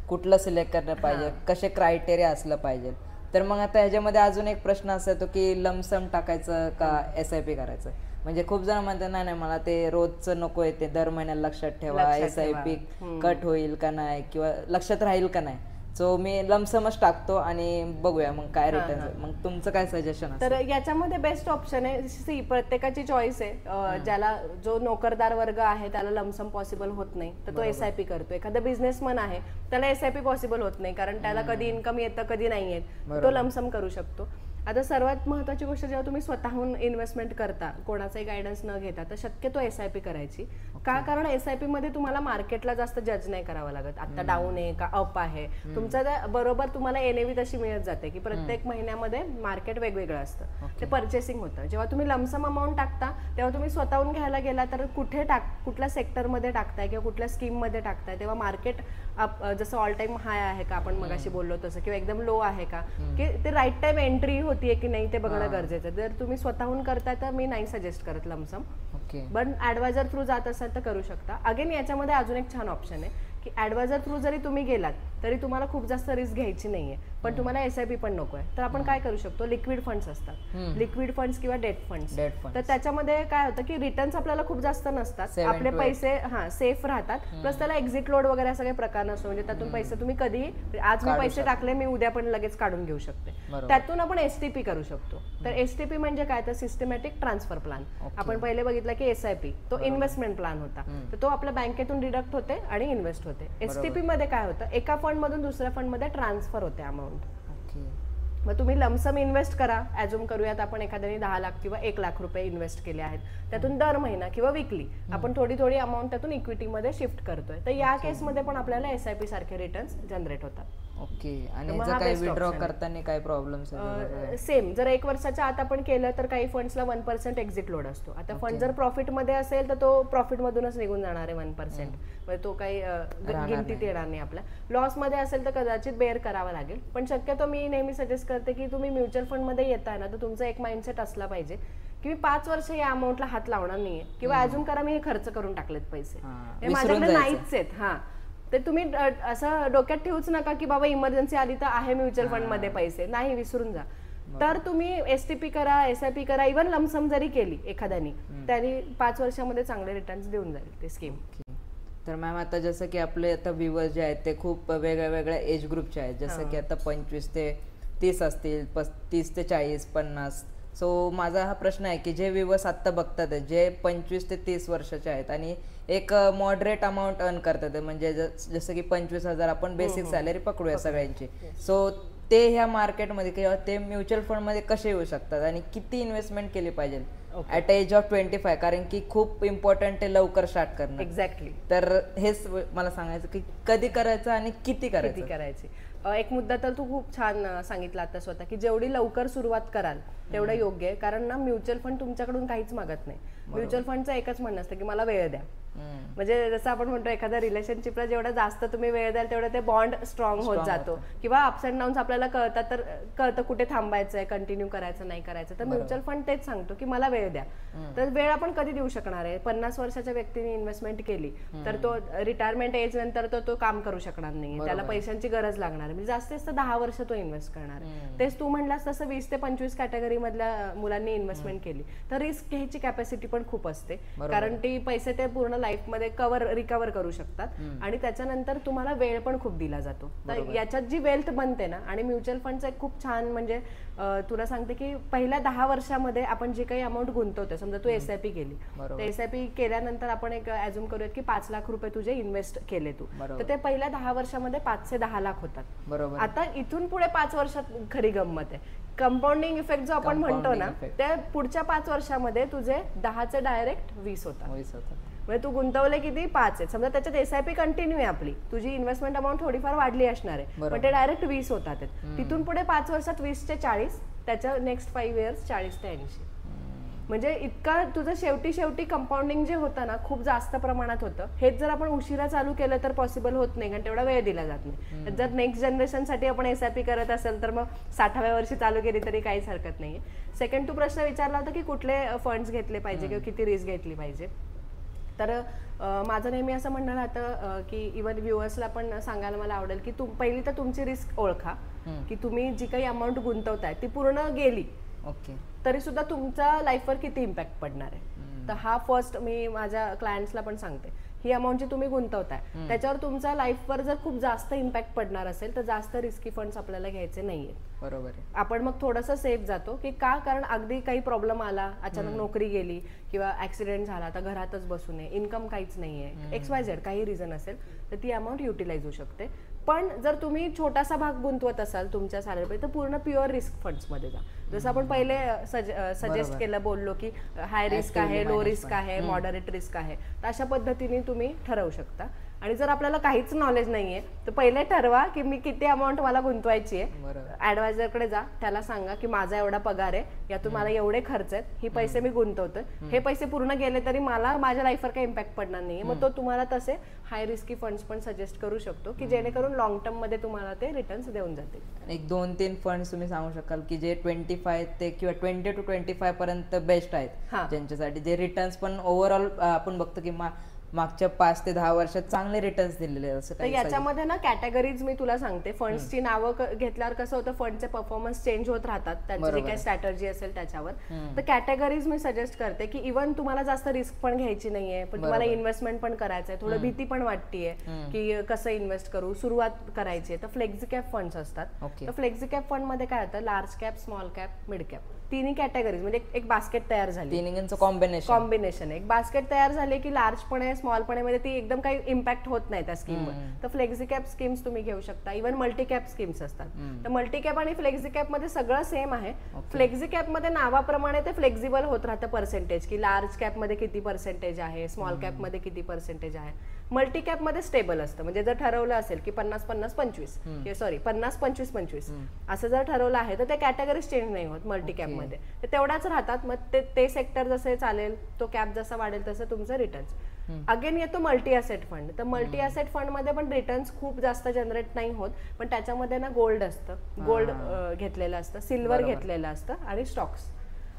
कुठलं सिलेक्ट करणं पाहिजे, कसे क्रायटेरिया असलं पाहिजे. तर मग आता ह्याच्यामध्ये अजून एक प्रश्न असा येतो की लमसम टाकायचं का SIP करायचं. म्हणजे खूप जण म्हणतात नाही मला ते रोजचं नको आहे, ते दर महिन्याला लक्षात ठेवा, SIP कट होईल का नाही किंवा लक्षात राहील का नाही. सो मी लमसमच टाकतो आणि बघूया मग काय रिटर्न. मग तुमचं काय सजेशन? तर याच्यामध्ये बेस्ट ऑप्शन आहे, प्रत्येकाची चॉईस आहे. ज्याला जो नोकरदार वर्ग आहे त्याला लमसम पॉसिबल होत नाही तर तो SIP करतो. एखादा बिझनेसमन आहे त्याला SIP पॉसिबल होत नाही कारण त्याला कधी इन्कम येतं कधी नाही येत, तो लमसम करू शकतो. आता सर्वात महत्त्वाची गोष्ट जेव्हा तुम्ही स्वतःहून इन्व्हेस्टमेंट करता कोणाचाही गायडन्स न घेता तर शक्यतो SIP करायची. का? कारण SIP मध्ये तुम्हाला मार्केटला जास्त जज नाही करावं लागत, आता डाऊन आहे का अप आहे. तुमचं बरोबर तुम्हाला NAV तशी मिळत जाते की प्रत्येक महिन्यामध्ये मार्केट वेगवेगळं असतं, ते पर्चेसिंग होतं. जेव्हा तुम्ही लमसम अमाऊंट टाकता तेव्हा तुम्ही स्वतःहून घ्यायला गेला तर कुठल्या सेक्टरमध्ये टाकताय किंवा कुठल्या स्कीममध्ये टाकताय तेव्हा मार्केट जसं ऑल टाइम हाय आहे का आपण मगाशी बोललो तसं किंवा एकदम लो आहे का, की ते राईट टाइम एंट्री होतीये की नाही ते बघणं गरजेचं. जर तुम्ही स्वतःहून करताय तर मी नाही सजेस्ट करत लमसम, पण ऍडवायझर थ्रू जात असाल तर करू शकता. अगेन याच्यामध्ये अजून एक छान ऑप्शन आहे की ऍडवायझर थ्रू जरी तुम्ही गेलात तरी तुम्हाला खूप जास्त रिस्क घ्यायची नाहीये, पण तुम्हाला SIP पण नकोय, तर आपण काय करू शकतो, लिक्विड फंड्स असतात, लिक्विड फंड्स किंवा डेट फंड्स. तर त्याच्यामध्ये काय होतं की रिटर्न्स आपल्याला खूप जास्त नसतात, आपले पैसे सेफ राहतात, प्लस त्याला एक्झिट लोड वगैरे सगळे प्रकार नसतो. म्हणजे त्यातून पैसे तुम्ही कधी, आज मी पैसे टाकले मी उद्या पण लगेच काढून घेऊ शकते. त्यातून आपण STP करू शकतो. तर STP म्हणजे काय, तर सिस्टमॅटिक ट्रान्सफर प्लॅन. आपण पहिले बघितलं की SIP तो इन्व्हेस्टमेंट प्लॅन होता, तर तो आपल्या बँकेतून डिडक्ट होते आणि इन्व्हेस्ट होते. STP मध्ये काय होतं, एका फंड मधून दुसऱ्या फंड मध्ये ट्रान्सफर होते अमाऊंट. मग तुम्ही लमसम इन्व्हेस्ट करा, ॲज्युम करूयात आपण एखाद्याने 10 लाख किंवा 1 लाख रुपये इन्व्हेस्ट केले आहेत, त्यातून दर महिना किंवा विकली आपण थोडी थोडी अमाऊंट त्यातून इक्विटीमध्ये शिफ्ट करतोय. तर या केसमध्ये पण आपल्याला SIP सारखे रिटर्न्स जनरेट होतात. ओके. आणि जर काही विड्रॉ करताना काय प्रॉब्लेम्स? सेम, जर 1 वर्षाच्या आत आपण केलं तर काही फंड्सला 1% एक्झिट लोड असतो. आता फंड जर प्रॉफिट मध्ये असेल तर तो प्रॉफिट मधूनच निघून जाणार आहे 1%, म्हणजे तो काही गिनतीत येणार नाही आपल्या. लॉस मध्ये असेल तर कदाचित बेअर करावा लागेल, पण शक्यतो मी नेहमी सजेस्ट करते की तुम्ही म्युच्युअल फंड मध्ये येताय ना तर तुमचा एक माइंडसेट असला पाहिजे की मी 5 वर्ष या अमाऊंटला हात लावणार नाहीये किंवा अजून करा मी हे खर्च करून टाकलेत पैसे, हे माझ्याकडे नाहीच आहेत. हा, तर तुम्ही असं डोक्यात ठेवूच नका की बाबा इमर्जन्सी आली तर आहे म्युच्युअल फंड मध्ये पैसे, नाही, विसरून जा. तर तुम्ही STP करा, SIP करा, इव्हन लमसम जरी केली एखाद्यानी तरी 5 वर्षामध्ये चांगले रिटर्न्स देऊन जाईल ते स्कीम. तर मॅम आता जसं की आपले आता व्ह्यूअर्स जे आहेत ते खूप वेगळ्या वेगळ्या एज ग्रुपचे आहेत, जसं की आता 25 ते 30 असतील, 30 ते 40, 50. सो माझा हा प्रश्न आहे की जे व्ह्यूअर्स आत्ता बघतात जे 25 ते 30 वर्षाचे आहेत आणि एक मॉडरेट अमाऊंट अर्न करतात, म्हणजे जसं की 25,000 आपण बेसिक सॅलरी पकडूया सगळ्यांची. सो ते ह्या मार्केटमध्ये किंवा ते म्युच्युअल फंडमध्ये कसे येऊ शकतात आणि किती इन्व्हेस्टमेंट केली पाहिजे ॲट एज ऑफ 25, कारण की खूप इम्पॉर्टंट आहे लवकर स्टार्ट करणं. एक्झॅक्टली. तर हेच मला सांगायचं की कधी करायचं आणि किती करायची. एक मुद्दा तर तू खूप छान सांगितला आता स्वतः की जेवढी लवकर सुरुवात कराल तेवढं योग्य आहे. कारण ना म्युच्युअल फंड तुमच्याकडून काहीच मागत नाही. म्युच्युअल फंडचं एकच म्हणणं असतं की मला वेळ द्या. म्हणजे जसं आपण म्हणतो एखाद्या रिलेशनशिपला जेवढा जास्त तुम्ही वेळ द्याल तेवढं ते बॉन्ड स्ट्रॉंग होत जातो. किंवा अप्स अँड डाऊन्स आपल्याला कळतं कुठे थांबायचंय, कंटिन्यू करायचं नाही करायचं. तर म्युच्युअल फंड तेच सांगतो की मला वेळ द्या. तर वेळ आपण कधी देऊ शकणार आहे? 50 वर्षाच्या व्यक्तीने इन्व्हेस्टमेंट केली तर तो रिटायरमेंट एज नंतर तो काम करू शकणार नाही. त्याला पैशांची गरज लागणार आहे. म्हणजे जास्तीत जास्त 10 वर्ष तो इन्व्हेस्ट करणार आहे. तेच तू म्हणलास तसं 20 ते 25 कॅटेगरी मधल्या मुलांनी इन्व्हेस्टमेंट केली तर रिस्क घ्यायची कॅपॅसिटी पण खूप असते. कारण ती पैसे ते पूर्ण लाईफ मध्ये रिकवर करू शकतात आणि त्याच्यानंतर तुम्हाला वेळ पण खूप दिला जातो. तर याच्यात जी वेल्थ बनते ना, आणि म्युच्युअल फंडचं एक खूप छान म्हणजे तुला सांगते की पहिल्या 10 वर्षामध्ये आपण जे काही अमाऊंट गुंतवतो, समजा तू SIP केली तर SIP केल्यानंतर आपण एक ऍझ्युम करूयात की 5 लाख रुपये तुझे इन्व्हेस्ट केले तू, तर ते पहिल्या 10 वर्षामध्ये 5 ते 10 लाख होतात. बरोबर. आता इथून पुढे 5 वर्षात खरी गंमत आहे. कंपाऊंडिंग इफेक्ट जो आपण म्हणतो ना, त्या पुढच्या 5 वर्षामध्ये तुझे 10चे डायरेक्ट 20 होतात. म्हणजे तू गुंतवले किती 5 आहेत समजा, त्याच्यात SIP कंटिन्यू आहे आपली, तुझी इन्व्हेस्टमेंट अमाऊंट थोडीफार वाढली असणार आहे पण ते डायरेक्ट 20 होतात. तिथून पुढे 5 वर्षात 20 ते 40, त्याच्या नेक्स्ट 5 इयर्स 40 ते 80. म्हणजे इतका तुझं शेवटी कंपाऊंडिंग जे होतं ना खूप जास्त प्रमाणात होतं. हेच जर आपण उशिरा चालू केलं तर पॉसिबल होत नाही, कारण तेवढा वेळ दिला जात नाही. जर नेक्स्ट जनरेशनसाठी आपण SIP करत असेल तर मग 60व्या वर्षी चालू केली तरी काहीच हरकत नाहीये. सेकंड, तू प्रश्न विचारला होता की कुठले फंड्स घेतले पाहिजे किंवा किती रिस्क घेतली पाहिजे. तर माझं नेहमी असं म्हणणं राहतं की इव्हन व्ह्युअर्सला पण सांगायला मला आवडेल की पहिली तर तुमची रिस्क ओळखा की तुम्ही जी काही अमाऊंट गुंतवताय ती पूर्ण गेली तरी सुद्धा तुमच्या लाईफवर किती इम्पॅक्ट पडणार आहे. तर हा फर्स्ट मी माझ्या क्लायंट्सला पण सांगते. ही अमाऊंट जी तुम्ही गुंतवताय त्याच्यावर तुमच्या लाईफवर जर खूप जास्त इम्पॅक्ट पडणार असेल तर जास्त रिस्की फंड्स आपल्याला घ्यायचे नाहीये. बरोबर आहे. आपण मग थोडंसं सेफ जातो की का, कारण अगदी काही प्रॉब्लेम आला, अचानक नोकरी गेली किंवा ऍक्सिडेंट झाला, आता घरातच बसू नये, इन्कम काहीच नाहीये, XYZ काही रिझन असेल तर ती अमाऊंट युटिलाइज होऊ शकते. पण जर तुम्ही छोटासा भाग गुंतवत असाल तुमच्या सॅलरीमध्ये तर पूर्ण प्युअर रिस्क फंड्स मध्ये जा. जसं आपण पहिले सजेस्ट केलं, बोललो की हाय रिस्क आहे, लो रिस्क आहे, मॉडरेट रिस्क आहे, तर अशा पद्धतीने तुम्ही ठरवू शकता. आणि जर आपल्याला काहीच नॉलेज नाहीये तर पहिले ठरवा की मी किती अमाऊंट मला गुंतवायची आहे. ऍडवायझरकडे जा, त्याला सांगा की माझा एवढा पगार आहे, यातून मला एवढे खर्च आहेत, हे पैसे मी गुंतवतोय, हे पैसे पूर्ण गेले तरी मला माझ्या लाईफवर काही इम्पॅक्ट पडणार नाहीये. मग तो तुम्हाला तसे हाय रिस्की फंड्स पण सजेस्ट करू शकतो की जेणेकरून लॉंग टर्म मध्ये तुम्हाला ते रिटर्न्स देऊन जातील. एक 2-3 फंड्स तुम्ही सांगू शकाल की जे 25 ते किंवा 20 to 25 पर्यंत बेस्ट आहेत, ज्यांच्यासाठी जे रिटर्न्स पण ओव्हरऑल आपण बघतो की मागच्या 5 ते 10 वर्षात चांगले रिटर्न्स दिलेले. तर याच्यामध्ये ना कॅटेगरीज मी तुला सांगते. फंड्सची नावं घेतल्यावर कसं होतं, फंडचे परफॉर्मन्स चेंज होत राहतात, त्यांची जी काही स्ट्रॅटर्जी असेल त्याच्यावर. तर कॅटेगरीज मी सजेस्ट करते की इव्हन तुम्हाला जास्त रिस्क पण घ्यायची नाहीये पण तुम्हाला इन्व्हेस्टमेंट पण करायचंय, थोडं भीती पण वाटतेय की कसं इन्व्हेस्ट करू, सुरुवात करायची आहे, तर फ्लेक्झी कॅप फंड्स असतात. तर फ्लेक्झी कॅप फंड मध्ये काय होतं, large cap, small cap, mid cap, तिन्ही कॅटेगरीज म्हणजे एक बास्केट तयार झाली. तिन्हींचं कॉम्बिनेशन एक बास्केट तयार झाले की लार्ज पण आहे, स्मॉल पण आहे, म्हणजे ती एकदम काही इम्पॅक्ट होत नाही त्या स्कीमवर. तर फ्लेक्झी कॅप स्कीम्स तुम्ही घेऊ शकता. इव्हन मल्टी कॅप स्कीम्स असतात. तर मल्टी कॅप आणि फ्लेक्झी कॅप मध्ये सगळं सेम आहे. फ्लेक्झी कॅप मध्ये नावाप्रमाणे ते फ्लेक्झिबल होत राहतं पर्सेंटेज, की लार्ज कॅप मध्ये किती पर्सेंटेज आहे, स्मॉल कॅप मध्ये किती पर्सेंटेज आहे. मल्टी कॅप मध्ये स्टेबल असतं, म्हणजे जर ठरवलं असेल की 50-50-25 सॉरी 50-25-25 असं जर ठरवलं आहे तर ते कॅटेगरीज चेंज नाही होत मल्टी कॅप मध्ये, ते तेवढ्याच राहतात. मग ते सेक्टर जसे चालेल, तो कॅप जसा वाढेल तसं तुमचं रिटर्न्स. अगेन येतो मल्टी असेट फंड. तर मल्टी असेट फंड मध्ये पण रिटर्न्स खूप जास्त जनरेट नाही होत, पण त्याच्यामध्ये ना गोल्ड असतं, गोल्ड घेतलेलं असतं, सिल्वर घेतलेलं असतं आणि स्टॉक्स.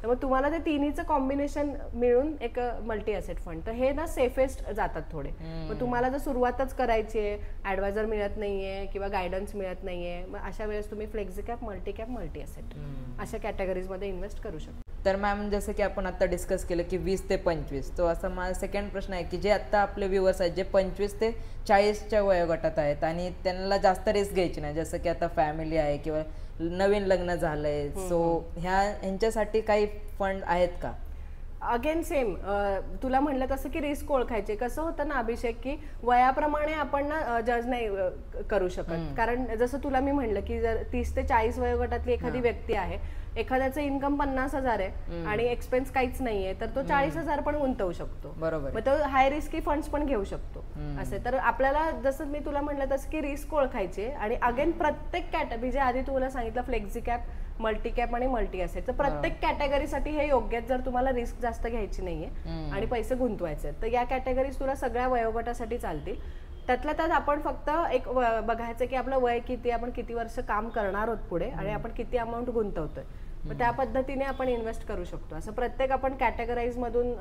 तर मग तुम्हाला ते तिन्हीचं कॉम्बिनेशन मिळून एक मल्टी असेट फंड. तर हे ना सेफेस्ट जातात थोडे. मग तुम्हाला जर सुरुवातच करायची आहे, ऍडवायझर मिळत नाहीये किंवा गायडन्स मिळत नाहीये, मग अशा वेळेस तुम्ही फ्लेक्झी कॅप, मल्टी असेट अशा कॅटेगरीज मध्ये इन्व्हेस्ट करू शकता. तर मॅम, जसं की आपण आता डिस्कस केलं की 20 ते 25, तो असा माझा सेकंड प्रश्न आहे की जे आता आपले व्ह्युअर्स आहेत जे 25 ते 40च्या वयोगटात आहेत आणि त्यांना जास्त रिस्क घ्यायची नाही, जसं की आता फॅमिली आहे किंवा नवीन लग्न झालंय, सो ह्यांच्यासाठी काही फंड आहेत का? अगेन सेम तुला म्हणलं तसं की रिस्क ओळखायचे. कसं होतं ना अभिषेक की वयाप्रमाणे आपण ना जज नाही करू शकत. कारण जसं तुला मी म्हणलं की जर 30 ते 40 वयोगटातली एखादी व्यक्ती आहे, एखाद्याचं इन्कम 50,000 आहे आणि एक्सपेन्स काहीच नाहीये, तर तो 40,000 पण गुंतवू शकतो. बरोबर. मग तो हाय रिस्की फंड्स पण घेऊ शकतो. असे तर आपल्याला जसं मी तुला म्हणलं तसं की रिस्क ओळखायचे आणि अगेन प्रत्येक कॅटेगरी जे आधी तुला सांगितलं फ्लेक्झी कॅप, मल्टी कॅप आणि मल्टी असेट, तर प्रत्येक कॅटेगरीसाठी हे योग्य आहेत जर तुम्हाला रिस्क जास्त घ्यायची नाहीये आणि पैसे गुंतवायचे. तर या कॅटेगरीज तुला सगळ्या वयोगटासाठी चालतील. त्यातल्या त्यात आपण फक्त एक बघायचं की आपलं वय किती, आपण किती वर्ष काम करणार आहोत पुढे आणि आपण किती अमाऊंट गुंतवतोय, मग त्या पद्धतीने आपण इन्व्हेस्ट करू शकतो. असं प्रत्येक आपण कॅटेगराईज मधून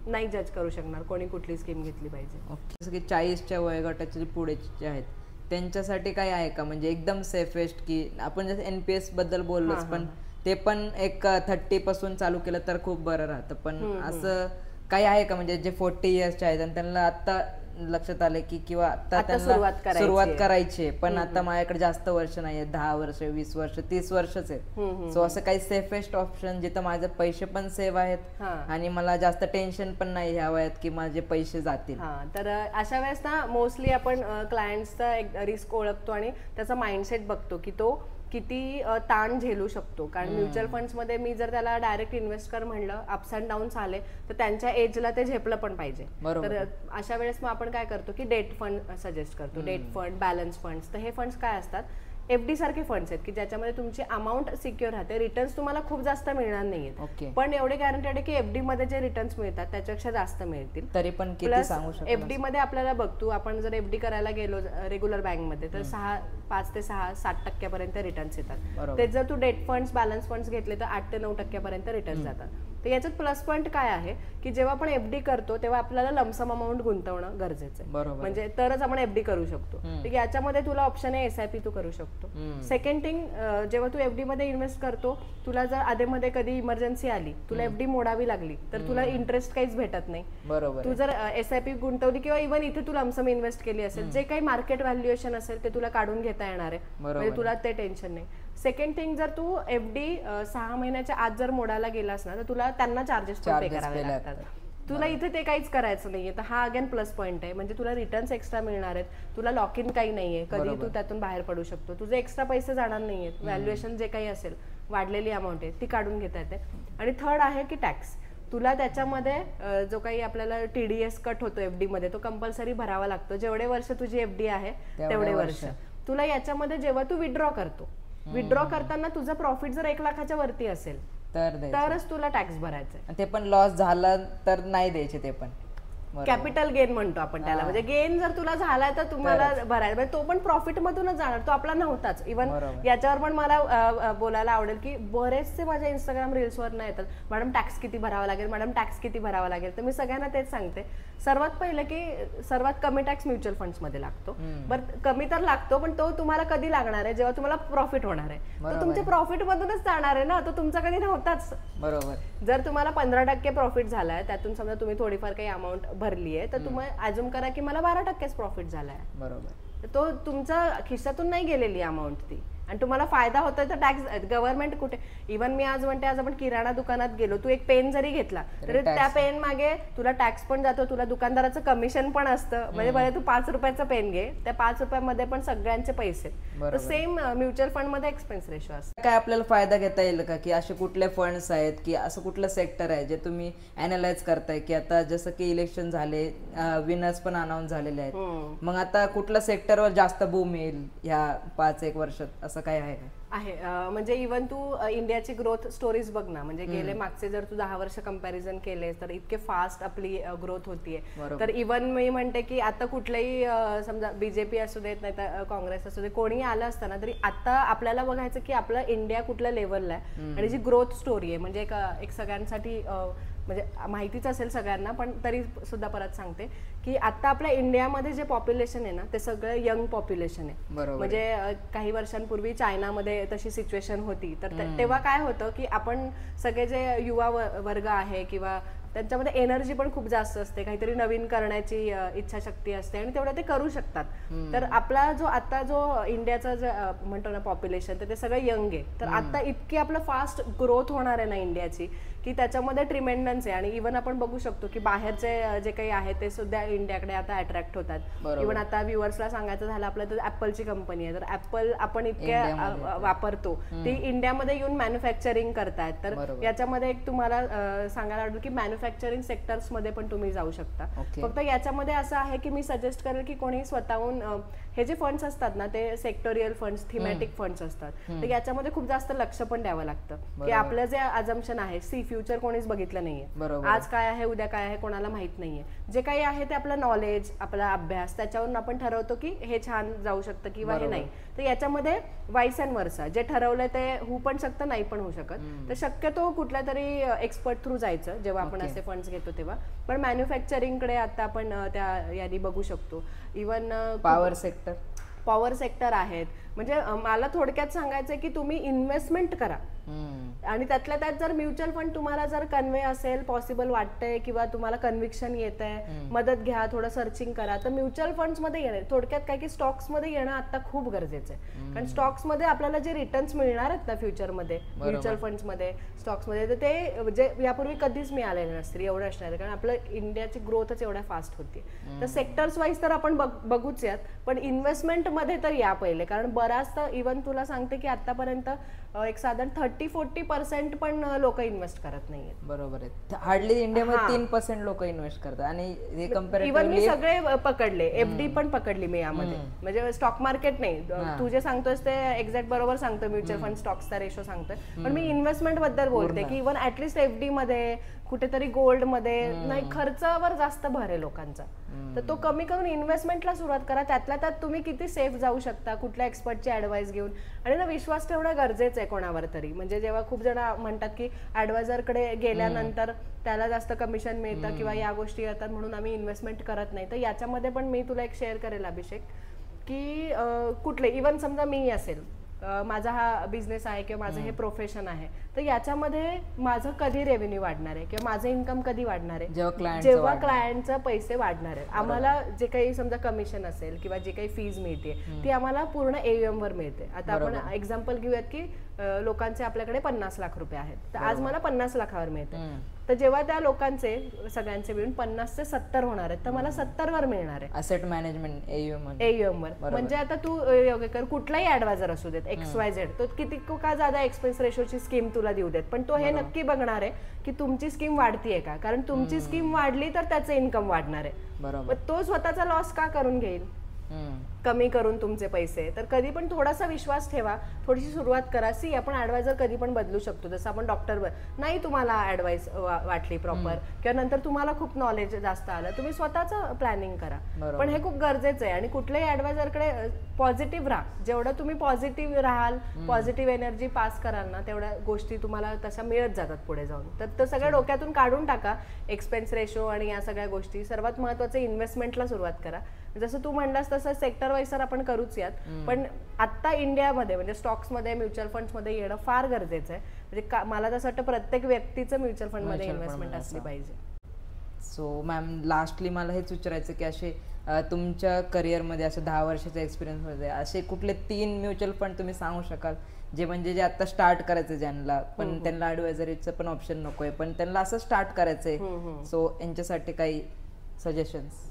नाही जज करू शकणार कोणी कुठली स्कीम घेतली पाहिजे. जसं की 40च्या वयोगटाचे पुढे जे आहेत त्यांच्यासाठी काय आहे का, म्हणजे एकदम सेफेस्ट की आपण जसं NPS बद्दल बोललोच, पण ते पण एक 30 पासून चालू केलं तर खूप बरं राहतं. पण असं काही आहे का म्हणजे जे 40 इयर्सचे आहेत आणि त्यांना आता लक्षात आले की किंवा आता त्यांना सुरुवात करायची पण आता माझ्याकडे जास्त वर्ष नाहीये, 10 वर्ष 20 वर्ष 30 वर्षच आहेत, सो असं काही सेफेस्ट ऑप्शन जिथं माझे पैसे पण सेव्ह आहेत आणि मला जास्त टेन्शन पण नाही ह्या वयात की माझे पैसे जातील? तर अशा वेळेस ना मोस्टली आपण क्लायंट्सचा एक रिस्क ओळखतो आणि त्याचा माइंडसेट बघतो की तो किती ताण झेलू शकतो. कारण म्युच्युअल फंड्स मध्ये मी जर त्याला डायरेक्ट इन्व्हेस्ट कर म्हणलं, अप्स अँड डाऊन्स आले तर त्यांच्या एजला ते झेपलं पण पाहिजे. तर अशा वेळेस मग आपण काय करतो की डेट फंड सजेस्ट करतो. Debt fund, balance funds. तर हे फंड्स काय असतात, FD सारखे फंड्स आहेत की ज्याच्यामध्ये तुमची अमाऊंट सिक्युअर राहते, रिटर्न्स तुम्हाला खूप जास्त मिळणार नाहीत, पण एवढे गॅरंटेड आहे की FD मध्ये जे रिटर्न्स मिळतात त्याच्यापेक्षा जास्त मिळतील. तरी पण किती सांगू शकतो? FD मध्ये आपल्याला बघतो, आपण जर FD करायला गेलो रेग्युलर बँकमध्ये तर 5 ते 7% पर्यंत रिटर्न्स येतात. ते जर तू डेट फंड्स, बॅलन्स फंड्स घेतले तर 8 ते 9% पर्यंत रिटर्न्स जातात. तर याच्यात प्लस पॉईंट काय आहे की जेव्हा आपण FD करतो तेव्हा आपल्याला लमसम अमाऊंट गुंतवणं गरजेचं आहे, म्हणजे तरच आपण FD करू शकतो. याच्यामध्ये तुला ऑप्शन आहे SIP तू करू शकतो. सेकंड थिंग, जेव्हा तू FD मध्ये इन्व्हेस्ट करतो, तुला जर आधीमध्ये कधी इमर्जन्सी आली, तुला FD मोडावी लागली तर तुला इंटरेस्ट काहीच भेटत नाही. तू जर SIP गुंतवली किंवा इव्हन इथे तू लमसम इन्व्हेस्ट केली असेल, जे काही मार्केट व्हॅल्युएशन असेल ते तुला काढून घेता येणार आहे, म्हणजे तुला ते टेन्शन नाही. सेकंड थिंग, जर तू FD 6 महिन्याच्या आत जर मोडायला गेलास ना तर तुला त्यांना चार्जेस पे करावे लागतात. तुला इथे ते काहीच करायचं नाहीये. तर हा अगेन प्लस पॉईंट आहे, म्हणजे तुला रिटर्न्स एक्स्ट्रा मिळणार आहेत, तुला लॉक इन काही नाहीये, कधी तू त्यातून बाहेर पडू शकतो, तुझे एक्स्ट्रा पैसे जाणार नाहीयेत, व्हॅल्युएशन जे काही असेल वाढलेली अमाऊंट आहे ती काढून घेता येते. आणि थर्ड आहे की टॅक्स. तुला त्याच्यामध्ये जो काही आपल्याला TDS कट होतो FD मध्ये तो कंपल्सरी भरावा लागतो. जेवढे वर्ष तुझी FD आहे तेवढे वर्ष. तुला याच्यामध्ये जेव्हा तू विड्रॉ करतो, विड्रॉ करताना तुझं प्रॉफिट जर 1 लाखाच्या वरती असेल तरच तुला टॅक्स भरायचा. ते पण लॉस झाला तर नाही द्यायचे, ते पण कॅपिटल गेन म्हणतो आपण त्याला, म्हणजे गेन जर तुला झालाय तर तुम्हाला भरायला, म्हणजे तो पण प्रॉफिट मधूनच जाणार, तो आपला नव्हताच. इव्हन याच्यावर पण मला बोलायला आवडेल की बरेचसे माझ्या इंस्टाग्राम रील्सवर नाही येतात, मॅडम टॅक्स किती भरावा लागेल, मॅडम टॅक्स किती भरावा लागेल. तर मी सगळ्यांना तेच सांगते, सर्वात पहिलं की सर्वात कमी टॅक्स म्युच्युअल फंड्स मध्ये लागतो. बरं कमी तर लागतो, पण तो तुम्हाला कधी लागणार आहे, जेव्हा तुम्हाला प्रॉफिट होणार आहे. तर तुमच्या प्रॉफिट मधूनच जाणार आहे ना, तो तुमचा कधी नव्हताच. बरोबर. जर तुम्हाला 15% प्रॉफिट झालाय, त्यातून समजा तुम्ही थोडीफार काही अमाऊंट भरली आहे, तर तुम्ही अज्युम करा की मला 12%च प्रॉफिट झालाय. बरोबर. तो तुमच्या खिशातून नाही गेलेली अमाऊंट ती, आणि तुम्हाला फायदा होतोय तर टॅक्स गव्हर्नमेंट कुठे. इव्हन मी आज म्हणते, आज आपण किराणा दुकानात गेलो, तू एक पेन जरी घेतला तरी त्या पेन मागे तुला टॅक्स पण जातो, तुला दुकानदाराचं कमिशन पण असतं. म्हणजे बरे तू 5 रुपयाचं पेन घे, त्या 5 रुपयामध्ये पण सगळ्यांचे पैसे. तर सेम म्युच्युअल फंड मध्ये एक्सपेन्स रेशो असतो. काय आपल्याला फायदा घेता येईल का, की असे कुठले फंड्स आहेत की असं कुठलं सेक्टर आहे जे तुम्ही अनालाइज करताय, की आता जसं की इलेक्शन झाले, विनर्स पण अनाऊन्स झालेले आहेत, मग आता कुठल्या सेक्टरवर जास्त बूम येईल ह्या 5-1 वर्षात, असं काय आहे? म्हणजे इव्हन तू इंडियाची ग्रोथ स्टोरीज बघ ना, म्हणजे गेले मागचे जर तू 10 वर्ष कंपॅरिझन केले तर इतके फास्ट आपली ग्रोथ होतीये. तर इव्हन मी म्हणते की आता कुठलेही समजा BJP असू देत नाही तर काँग्रेस असू दे, कोणी आलं असताना तरी आता आपल्याला बघायचं की आपलं इंडिया कुठल्या लेवलला आहे आणि जी ग्रोथ स्टोरी आहे, म्हणजे एक सगळ्यांसाठी म्हणजे माहितीच असेल सगळ्यांना, पण तरी सुद्धा परत सांगते की आता आपल्या इंडियामध्ये जे पॉप्युलेशन आहे ना ते सगळं यंग पॉप्युलेशन आहे. म्हणजे काही वर्षांपूर्वी चायनामध्ये तशी सिच्युएशन होती, तर तेव्हा काय होतं की आपण सगळे जे युवा वर्ग आहे किंवा त्यांच्यामध्ये एनर्जी पण खूप जास्त असते, काहीतरी नवीन करण्याची इच्छाशक्ती असते आणि तेवढं ते करू शकतात. तर आपला जो इंडियाचा जो म्हणतो ना पॉप्युलेशन, तर ते सगळं यंग आहे. तर आता इतकी आपलं फास्ट ग्रोथ होणार आहे ना इंडियाची, की त्याच्यामध्ये ट्रिमेंडन्स आहे. आणि इव्हन आपण बघू शकतो की बाहेरचे जे काही आहे ते सुद्धा इंडियाकडे आता अट्रॅक्ट होतात. इव्हन आता व्ह्युअर्सला सांगायचं झालं आपलं तर ऍपलची कंपनी आहे, तर ऍपल आपण इतक्या वापरतो, ती इंडियामध्ये येऊन मॅन्युफॅक्चरिंग करतायत. तर याच्यामध्ये एक तुम्हाला सांगायला आवडेल की मॅन्युफॅक्चरिंग सेक्टर्स मध्ये पण तुम्ही जाऊ शकता. फक्त याच्यामध्ये असं आहे की मी सजेस्ट करेल की कोणी स्वतःहून हे जे फंड्स असतात ना ते सेक्टोरियल फंड्स, थीमॅटिक फंड्स असतात, तर याच्यामध्ये खूप जास्त लक्ष पण द्यावं लागतं की आपलं जे अजम्पशन आहे, फ्युचर कोणीच बघितलं नाहीये, आज काय आहे उद्या काय आहे कोणाला माहित नाहीये. जे काही आहे ते आपलं नॉलेज, आपला अभ्यास, त्याच्यावरून आपण ठरवतो की हे छान जाऊ शकतं किंवा हे नाही. तर याच्यामध्ये वाईस अँड वर्सा, जे ठरवलंय ते होऊ पण शकतं, नाही पण होऊ शकत. तर शक्यतो कुठल्या तरी एक्सपर्ट थ्रू जायचं जेव्हा आपण असे फंड्स घेतो तेव्हा. पण मॅन्युफॅक्चरिंगकडे आता आपण त्या यादी बघू शकतो. इव्हन पॉवर सेक्टर आहेत. म्हणजे मला थोडक्यात सांगायचंय की तुम्ही इन्व्हेस्टमेंट करा आणि त्यातल्या त्यात जर म्युच्युअल फंड तुम्हाला जर कन्वे असेल, पॉसिबल वाटतंय किंवा तुम्हाला कन्व्हिक्शन येत आहे, मदत घ्या, थोडं सर्चिंग करा. तर म्युच्युअल फंड्स मध्ये येणं, थोडक्यात काय की स्टॉक्स मध्ये येणं आता खूप गरजेचं आहे. कारण स्टॉक्स मध्ये आपल्याला जे रिटर्न्स मिळणार आहेत ना फ्युचरमध्ये म्युच्युअल फंड्स मध्ये, स्टॉक्स मध्ये, तर ते जे यापूर्वी कधीच मिळालेले नसते, एवढं असणार. कारण आपलं इंडियाची ग्रोथच एवढ्या फास्ट होती. तर सेक्टर्स वाईज तर आपण बघूच यात, पण इन्व्हेस्टमेंट मध्ये तर या पहिले. कारण बराचसा इव्हन तुला सांगते की आतापर्यंत एक साधारण 30-40% पण लोक इन्व्हेस्ट करत नाहीये. बरोबर आहे. हार्डली इंडियामध्ये 3% लोक इन्व्हेस्ट करतात. आणि इव्हन मी सगळे पकडले, एफडी पण पकडली मी यामध्ये. म्हणजे स्टॉक मार्केट नाही, तू जे सांगतोस ते एक्झॅक्ट बरोबर सांगतोय, म्युच्युअल फंड स्टॉक्सचा रेशो सांगतोय, पण मी इन्व्हेस्टमेंट बद्दल बोलते की इव्हन ऍटलीस्ट एफडी मध्ये, कुठेतरी गोल्ड मध्ये नाही, खर्चावर जास्त भर आहे लोकांचा. तर तो कमी करून इन्व्हेस्टमेंटला सुरुवात करा. त्यातल्या त्यात तुम्ही किती सेफ जाऊ शकता कुठल्या एक्सपर्टची ऍडवाइस घेऊन. आणि ना विश्वास ठेवणं गरजेचं आहे कोणावर तरी. म्हणजे जेव्हा खूप जण म्हणतात की ऍडवायझरकडे गेल्यानंतर त्याला जास्त कमिशन मिळतं किंवा या गोष्टी येतात म्हणून आम्ही इन्व्हेस्टमेंट करत नाही, तर याच्यामध्ये पण मी तुला एक शेअर करेल अभिषेक की कुठले इव्हन समजा मी असेल, माझा हा बिझनेस आहे किंवा माझं हे प्रोफेशन आहे, तर याच्यामध्ये माझं कधी रेव्हेन्यू वाढणार आहे किंवा माझं इन्कम कधी वाढणार आहे, जेव्हा क्लायंटचं पैसे वाढणार आहे. आम्हाला जे काही समजा कमिशन असेल किंवा जे काही फीज मिळते ती आम्हाला पूर्ण AUM वर मिळते. आता आपण एक्झाम्पल घेऊयात की लोकांचे आपल्याकडे 50 लाख रुपये आहेत, तर आज मला 50 लाखावर मिळते. तर जेव्हा त्या लोकांचे सगळ्यांचे मिळून 50 ते 70 होणार आहेत, तर मला 70 वर मिळणार आहे असेट मॅनेजमेंट AUM वर. म्हणजे आता तू योगेकर कुठलाही ऍडवायझर असू देत, XYZ, तो किती का ज्यादा एक्सपेन्स रेशोची स्कीम तुला देऊ देत, पण तो हे नक्की बघणार आहे की तुमची स्कीम वाढतीये का. कारण तुमची स्कीम वाढली तर त्याचं इन्कम वाढणार आहे. बरोबर. तो स्वतःचा लॉस का करून घेईल कमी करून तुमचे पैसे. तर कधी पण थोडासा विश्वास ठेवा, थोडीशी सुरुवात करा. आपण ऍडवायझर कधी पण बदलू शकतो. जसं आपण डॉक्टर नाही तुम्हाला ऍडवाइस वाटली प्रॉपर किंवा नंतर तुम्हाला खूप नॉलेज जास्त आलं, तुम्ही स्वतःचं प्लॅनिंग करा. पण हे खूप गरजेचं आहे. आणि कुठल्याही ऍडवायझरकडे पॉझिटिव्ह राहा. जेवढं तुम्ही पॉझिटिव्ह राहाल, पॉझिटिव्ह एनर्जी पास कराल ना, तेवढ्या गोष्टी तुम्हाला तशा मिळत जातात पुढे जाऊन. तर सगळं डोक्यातून काढून टाका, एक्सपेन्स रेशो आणि या सगळ्या गोष्टी. सर्वात महत्वाचं इन्व्हेस्टमेंटला सुरुवात करा. जसं तू म्हणलास तसं सेक्टर वाईज तर आपण करूच यात, पण आता इंडियामध्ये म्हणजे स्टॉक्समध्ये, म्युच्युअल फंड्समध्ये येणं फार गरजेचं आहे. म्हणजे मला तसं वाटतं प्रत्येक व्यक्तीचं म्युच्युअल फंडमध्ये इन्व्हेस्टमेंट असली पाहिजे. सो मॅम, लास्टली मला हेच विचारायचं की असे तुमच्या करिअरमध्ये असं 10 वर्षाच्या एक्सपिरियन्समध्ये असे कुठले 3 म्युच्युअल फंड तुम्ही सांगू शकाल जे आता स्टार्ट करायचं, ज्यांना पण त्यांना ऍडवायझरीचं पण ऑप्शन नकोय, पण त्यांना असं स्टार्ट करायचंय, सो यांच्यासाठी काही सजेशन्स?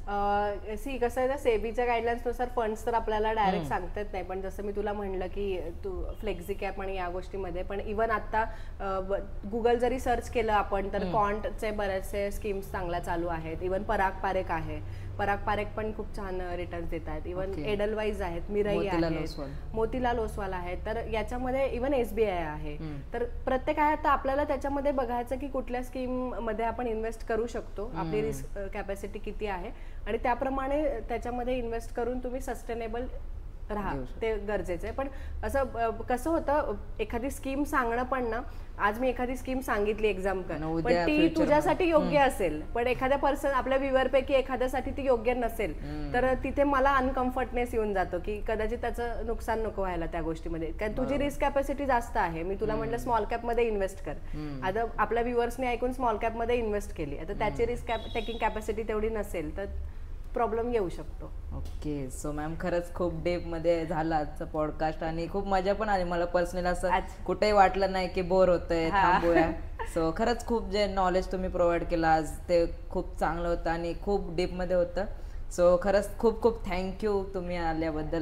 कसं आहे ना, सेबीच्या गाईडलाईन्स नुसार फंड्स तर आपल्याला डायरेक्ट सांगता येत नाही, पण जसं मी तुला म्हणलं की तू फ्लेक्झी कॅप आणि या गोष्टीमध्ये पण इव्हन आता गुगल जरी सर्च केलं आपण तर कॉन्टचे बरेचसे स्कीम्स चांगल्या चालू आहेत. इव्हन पराग पारेख आहे, पराग पारेख पण खूप छान रिटर्न्स देत आहेत. इव्हन एडलवाईज आहेत, मिराई आहेत, मोतीलाल ओसवाल आहेत. तर याच्यामध्ये इव्हन SBI आहे. तर प्रत्येक आहे तर आपल्याला त्याच्यामध्ये बघायचं की कुठल्या स्कीम मध्ये आपण इन्व्हेस्ट करू शकतो, आपली रिस्क कॅपॅसिटी किती आहे, आणि त्याप्रमाणे त्याच्यामध्ये इन्व्हेस्ट करून तुम्ही सस्टेनेबल राहा, ते गरजेचं आहे. पण असं कसं होतं, एखादी स्कीम सांगणं पण ना, आज मी एखादी स्कीम सांगितली एक्झाम कर, पण ती तुझ्यासाठी योग्य असेल, पण एखाद्या पर्सन आपल्या व्ह्युअर पैकी एखाद्यासाठी ती योग्य नसेल, तर तिथे मला अनकम्फर्टनेस येऊन जातो की कदाचित त्याचं नुकसान नको व्हायला त्या गोष्टीमध्ये. कारण तुझी रिस्क कॅपॅसिटी जास्त आहे. मी तुला म्हटलं स्मॉल कॅप मध्ये इन्व्हेस्ट कर, आता आपल्या व्ह्युअर्सने ऐकून स्मॉल कॅप मध्ये इन्व्हेस्ट केली, आता त्याची रिस्क टेकिंग कॅपॅसिटी तेवढी नसेल तर प्रॉब्लेम येऊ शकतो. ओके, सो मॅम खरंच खूप डीप मध्ये झाला आजचा पॉडकास्ट आणि खूप मजा पण आली मला पर्सनली. असं कुठेही वाटलं नाही की बोर होतंय, थांबूया. सो खरंच खूप जे नॉलेज तुम्ही प्रोव्हाइड केलं आज ते खूप चांगलं होतं आणि खूप डीप मध्ये होतं. सो खरंच खूप खूप थँक्यू तुम्ही आल्याबद्दल.